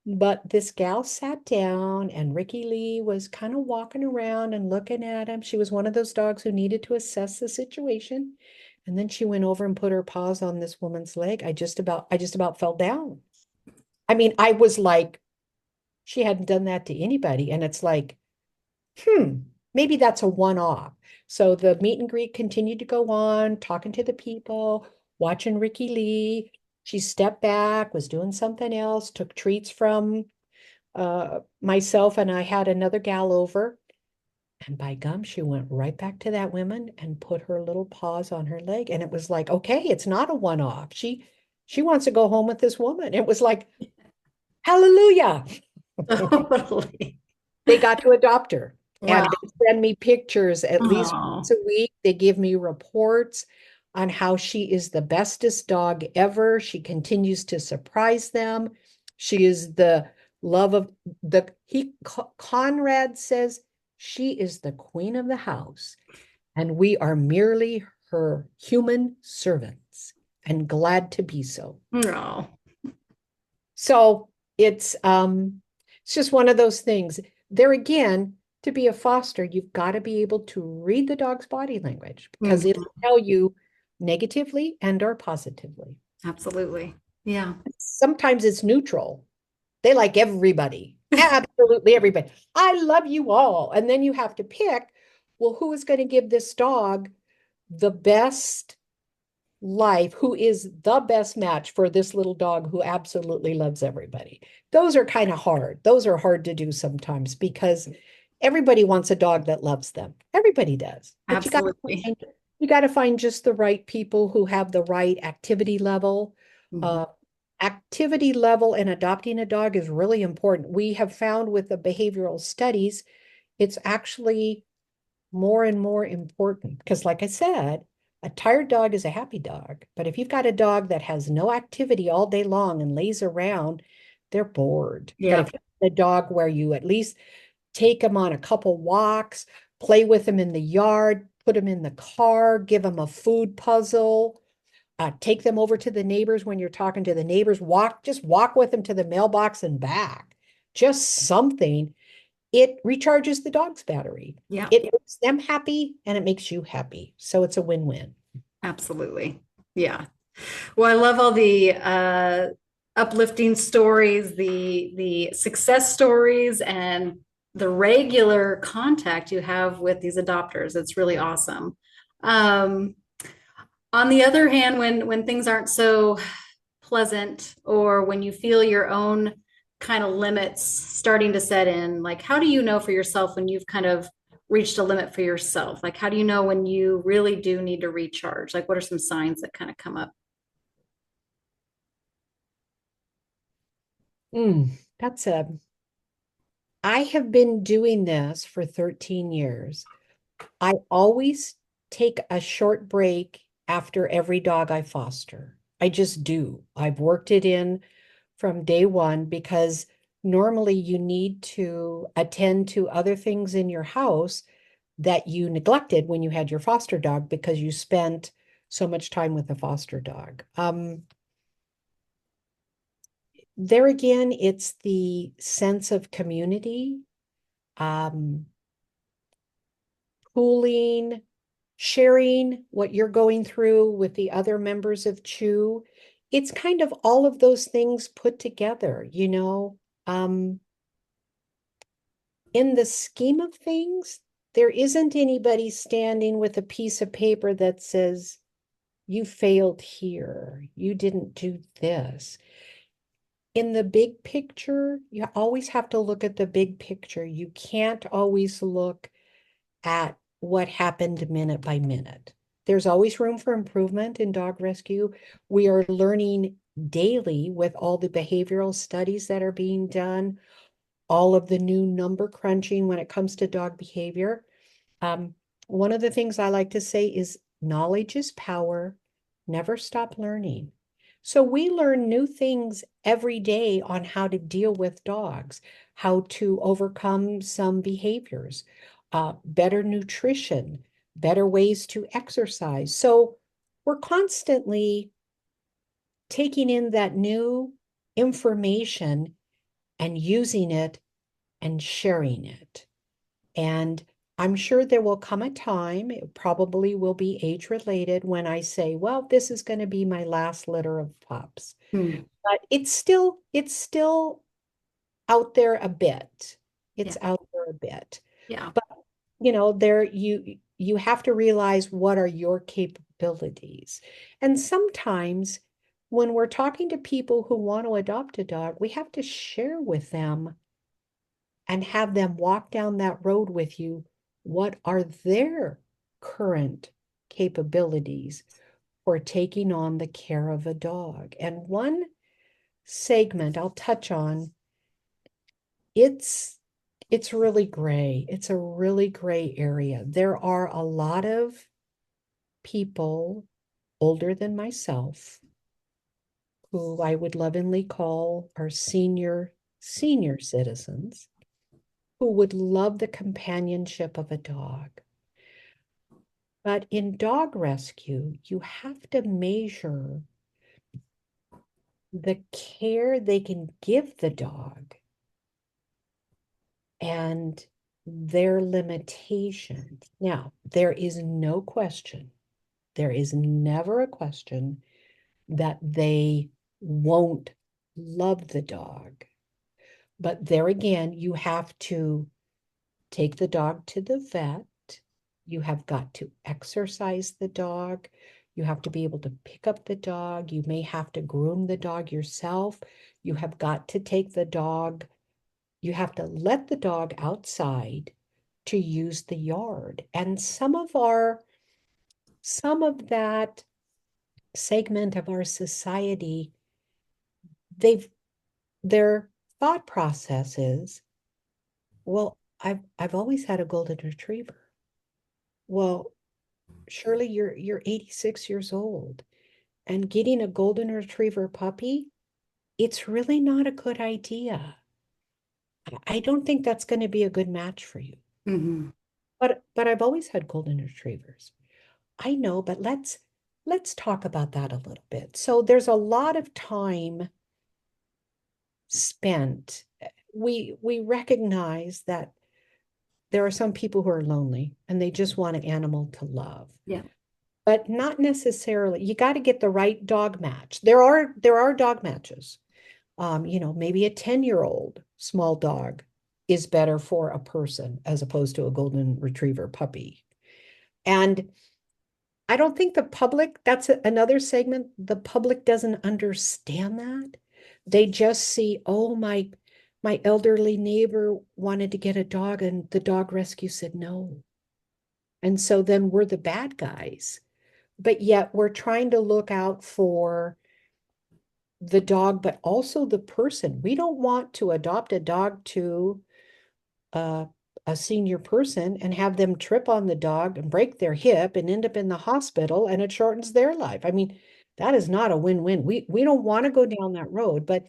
But this gal sat down, and Ricky Lee was kind of walking around and looking at him. She was one of those dogs who needed to assess the situation. And then she went over and put her paws on this woman's leg. I just about fell down. I mean, I was like, she hadn't done that to anybody. And it's like, hmm, maybe that's a one-off. So the meet and greet continued to go on, talking to the people, watching Ricky Lee. She stepped back, was doing something else, took treats from myself, and I had another gal over. And by gum, she went right back to that woman and put her little paws on her leg. And it was like, okay, it's not a one-off. She wants to go home with this woman. It was like, hallelujah. Totally. They got to adopt her, Wow. and they send me pictures at least once Oh, a week. They give me reports on how she is the bestest dog ever. She continues to surprise them. She is the love of Conrad says she is the queen of the house, and we are merely her human servants and glad to be so. no. So it's just one of those things. There again, to be a foster, you've got to be able to read the dog's body language because Mhm. it'll tell you negatively and or positively. Absolutely. Yeah. Sometimes it's neutral. They like everybody, absolutely everybody. I love you all. And then you have to pick, well, who is going to give this dog the best life, who is the best match for this little dog who absolutely loves everybody. Those are kind of hard. Those are hard to do sometimes because everybody wants a dog that loves them. Everybody does. But Absolutely. you got to find just the right people who have the right activity level. Mhm. Uh, Activity level in adopting a dog is really important. We have found with the behavioral studies, it's actually more and more important because, like I said, a tired dog is a happy dog. But if you've got a dog that has no activity all day long and lays around, they're bored. But Yeah. if you have a dog where you at least take them on a couple walks, play with them in the yard, put them in the car, give them a food puzzle, take them over to the neighbors when you're talking to the neighbors, just walk with them to the mailbox and back. Just something it recharges the dog's battery. Yeah, It makes them happy and it makes you happy. So it's a win-win. absolutely. Yeah. Well, I love all the uplifting stories, the success stories, and the regular contact you have with these adopters. It's really awesome. Um, on the other hand, when things aren't so pleasant, or when you feel your own kind of limits starting to set in, like how do you know for yourself when you've kind of reached a limit for yourself? Like how do you know when you really do need to recharge? Like what are some signs that kind of come up? That's I have been doing this for 13 years. I always take a short break after every dog I foster. I just do. I've worked it in from day one because normally you need to attend to other things in your house that you neglected when you had your foster dog because you spent so much time with the foster dog. There again, it's the sense of community, um, pooling, sharing what you're going through with the other members of Chew. It's kind of all of those things put together, you know. In the scheme of things, there isn't anybody standing with a piece of paper that says, you failed here, you didn't do this. In the big picture, you always have to look at the big picture. You can't always look at what happened minute by minute. There's always room for improvement in dog rescue. We are learning daily with all the behavioral studies that are being done, all of the new number crunching when it comes to dog behavior. Um, One of the things I like to say is knowledge is power. Never stop learning. So we learn new things every day on how to deal with dogs, how to overcome some behaviors, better nutrition, better ways to exercise. So we're constantly taking in that new information and using it and sharing it. And I'm sure there will come a time, it probably will be age related, when I say, well, this is going to be my last litter of pups. Hmm. But it's still out there a bit. Yeah. It's out there a bit. Yeah. But there you have to realize what are your capabilities. And sometimes when we're talking to people who want to adopt a dog, we have to share with them and have them walk down that road with you. What are their current capabilities for taking on the care of a dog? And one segment I'll touch on, it's it's really gray. It's a really gray area. There are a lot of people older than myself who I would lovingly call our senior citizens who would love the companionship of a dog. But in dog rescue, you have to measure the care they can give the dog and their limitations. Now, there is no question, there is never a question that they won't love the dog. But there again, you have to take the dog to the vet. You have got to exercise the dog. You have to be able to pick up the dog. You may have to groom the dog yourself. You have got to take the dog. You have to let the dog outside to use the yard. And some of that segment of our society, they've their thought process is, well, I've always had a golden retriever. Well, surely you're 86 years old and getting a golden retriever puppy, it's really not a good idea. I don't think that's going to be a good match for you. Hmm. But I've always had golden retrievers. I know, but let's talk about that a little bit. So there's a lot of time spent. We recognize that there are some people who are lonely and they just want an animal to love, Yeah. but not necessarily. You got to get the right dog match. There are dog matches. Maybe a 10-year-old small dog is better for a person as opposed to a golden retriever puppy. And I don't think the public, that's another segment, the public doesn't understand that. They just see, oh, my elderly neighbor wanted to get a dog and the dog rescue said no. And so then we're the bad guys. But yet we're trying to look out for the dog, but also the person. We don't want to adopt a dog to uh, a senior person and have them trip on the dog and break their hip and end up in the hospital and it shortens their life. I mean, that is not a win-win. We don't want to go down that road, but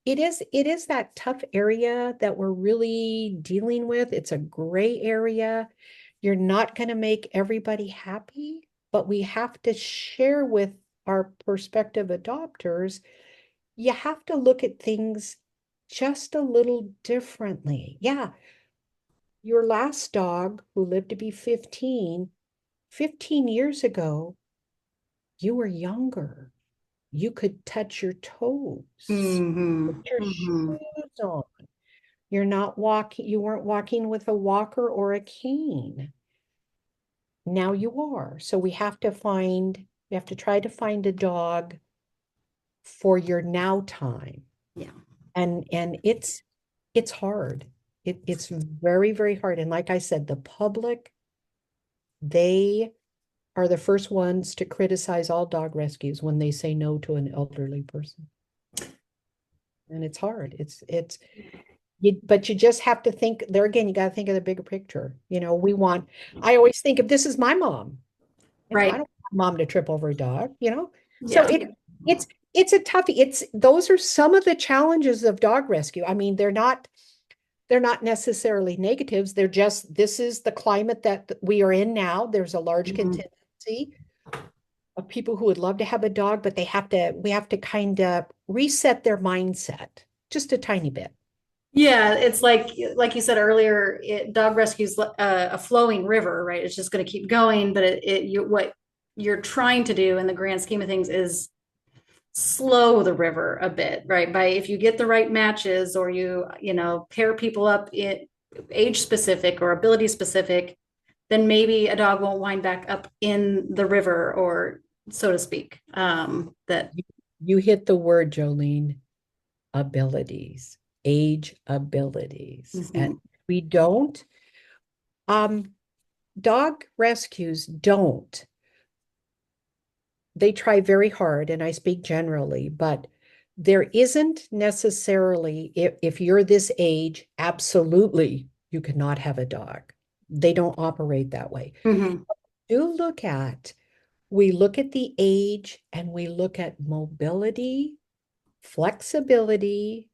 it is that tough area that we're really dealing with. It's a gray area. You're not going to make everybody happy, but we have to share with our prospective adopters. You have to look at things just a little differently. Yeah, your last dog who lived to be 15 years ago, you were younger. You could touch your toes, put Hmm. your Hmm. shoes on. You weren't walking with a walker or a cane. Now you are. So we have to try to find a dog for your now time. Yeah. And it's hard. It's very, very hard. And like I said, the public, they are the first ones to criticize all dog rescues when they say no to an elderly person. And it's hard. But you just have to think there again, you got to think of the bigger picture. I always think if this is my mom, I Right. don't want mom to trip over a dog. So Yeah. it's a toughie. Those are some of the challenges of dog rescue. I mean, they're not necessarily negatives. They're just, this is the climate that we are in now. There's a large Mhm. contingency of people who would love to have a dog, but we have to kind of reset their mindset just a tiny bit. Yeah, it's like you said earlier, dog rescue's a flowing river, right? It's just going to keep going, but what you're trying to do in the grand scheme of things is slow the river a bit, right? By if you get the right matches or you pair people up in age specific or ability specific, then maybe a dog won't wind back up in the river or so to speak. That You hit the word, Jolene, abilities, age abilities. And Mhm. we don't, um, dog rescues don't. They try very hard, and I speak generally, but there isn't necessarily, if you're this age, absolutely, you cannot have a dog. They don't operate that way. Mhm. Do we look at the age and we look at mobility, flexibility.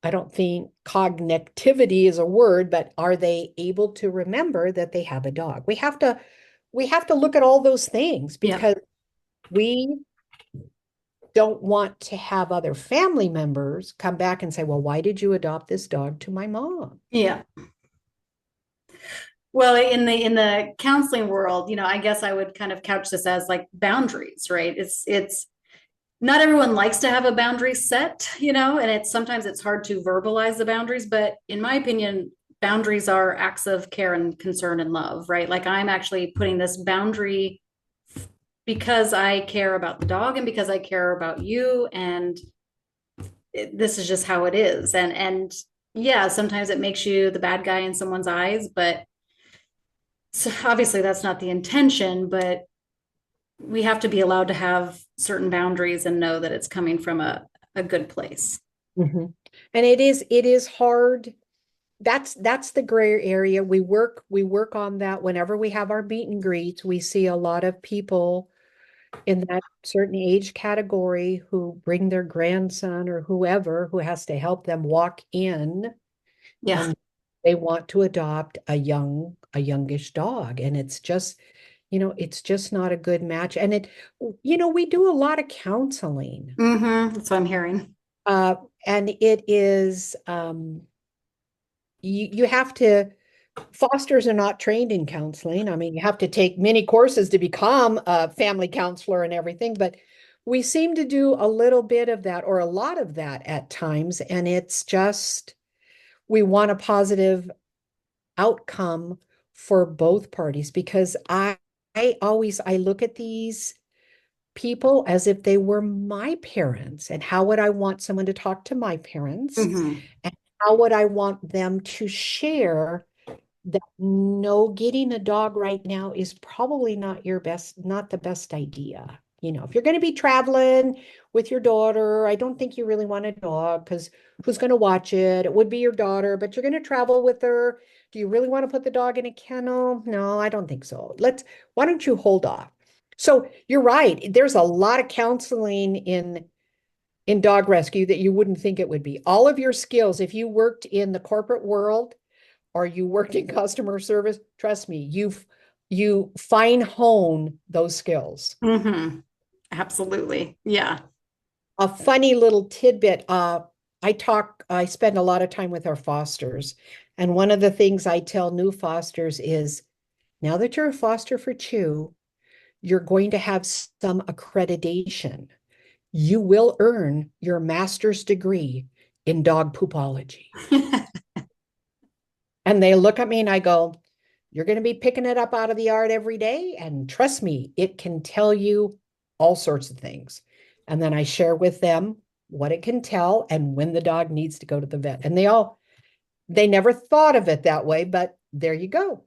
I don't think cognitivity is a word, but are they able to remember that they have a dog? We have to look at all those things Yeah. because we don't want to have other family members come back and say, well, why did you adopt this dog to my mom? Yeah. Well, in the counseling world, I guess I would kind of couch this as like boundaries, right? It's not everyone likes to have a boundary set, and sometimes it's hard to verbalize the boundaries, but in my opinion, boundaries are acts of care and concern and love, right? Like I'm actually putting this boundary because I care about the dog and because I care about you, and this is just how it is. And yeah, sometimes it makes you the bad guy in someone's eyes, but so obviously that's not the intention, but we have to be allowed to have certain boundaries and know that it's coming from a good place. Mhm. And it is hard. That's the gray area. We work on that whenever we have our meet and greets. We see a lot of people in that certain age category who bring their grandson or whoever who has to help them walk in Yeah. and they want to adopt a youngish dog. And it's just not a good match. And we do a lot of counseling. That's what I'm hearing. Uh, and it is you have to Fosters are not trained in counseling. I mean, you have to take many courses to become a family counselor and everything, but we seem to do a little bit of that or a lot of that at times. And it's just, we want a positive outcome for both parties because I look at these people as if they were my parents. And how would I want someone to talk to my parents? Hmm. And how would I want them to share that no, getting a dog right now is probably not the best idea. If you're going to be traveling with your daughter, I don't think you really want a dog because who's going to watch it? It would be your daughter, but you're going to travel with her. Do you really want to put the dog in a kennel? No, I don't think so. Why don't you hold off? So you're right. There's a lot of counseling in dog rescue that you wouldn't think it would be. All of your skills, if you worked in the corporate world, or you worked in customer service, trust me, you fine hone those skills. Hmm. Absolutely. Yeah. A funny little tidbit, I spend a lot of time with our fosters, and one of the things I tell new fosters is now that you're a foster for Chew, you're going to have some accreditation. You will earn your master's degree in dog poopology. And they look at me and I go, you're going to be picking it up out of the yard every day. And trust me, it can tell you all sorts of things. And then I share with them what it can tell and when the dog needs to go to the vet. And they never thought of it that way, but there you go.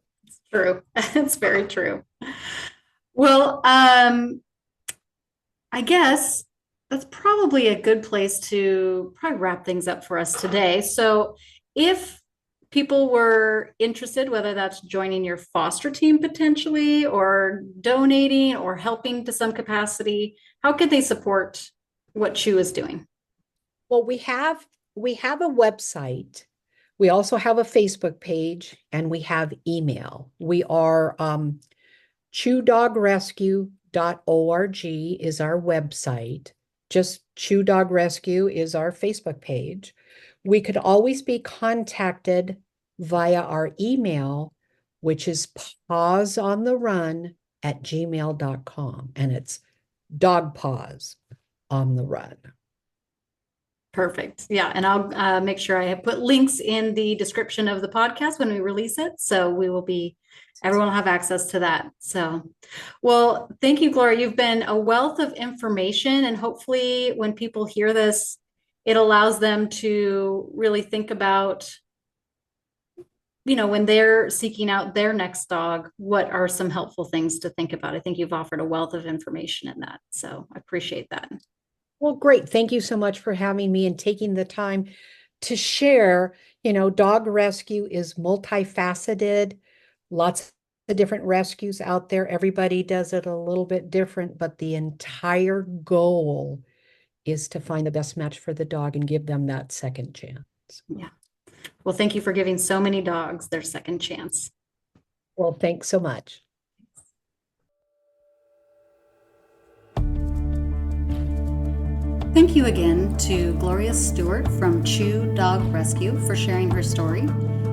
True. It's very true. Well, I guess that's probably a good place to probably wrap things up for us today. So, if people were interested, whether that's joining your foster team potentially, or donating, or helping to some capacity, how could they support what Chew is doing? Well, we have a website. We also have a Facebook page and we have email. We are chewdogrescue.org is our website. Just Chew Dog Rescue is our Facebook page. We could always be contacted via our email, which is pawsontherun@gmail.com. And it's dog paws on the run. Perfect. Yeah. And I'll make sure I have put links in the description of the podcast when we release it. So everyone will have access to that. So, well, thank you, Gloria. You've been a wealth of information. And hopefully, when people hear this, it allows them to really think about, when they're seeking out their next dog, what are some helpful things to think about? I think you've offered a wealth of information in that. So I appreciate that. Well, great. Thank you so much for having me and taking the time to share. Dog rescue is multifaceted, lots of different rescues out there. Everybody does it a little bit different, but the entire goal is to find the best match for the dog and give them that second chance. Yeah. Well, thank you for giving so many dogs their second chance. Well, thanks so much. Thank you again to Gloria Stewart from Chew Dog Rescue for sharing her story.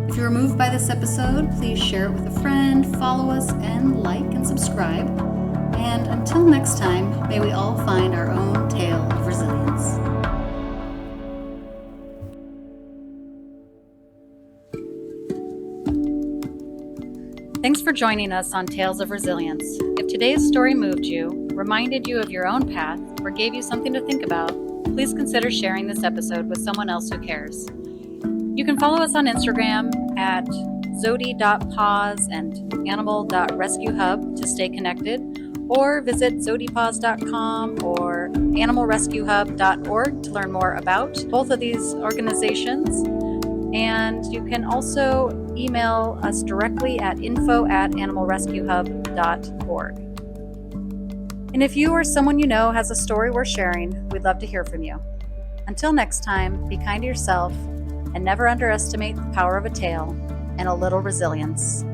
If you were moved by this episode, please share it with a friend, follow us, and like and subscribe. And until next time, may we all find our own tale of resilience. Thanks for joining us on Tales of Resilience. If today's story moved you, reminded you of your own path, or gave you something to think about, please consider sharing this episode with someone else who cares. You can follow us on Instagram at zodi.paws and animal.rescuehub to stay connected, or visit zodipaws.com or animalrescuehub.org to learn more about both of these organizations. And you can also email us directly at info@animalrescuehub.org. And if you or someone you know has a story worth sharing, we'd love to hear from you. Until next time, be kind to yourself and never underestimate the power of a tail and a little resilience.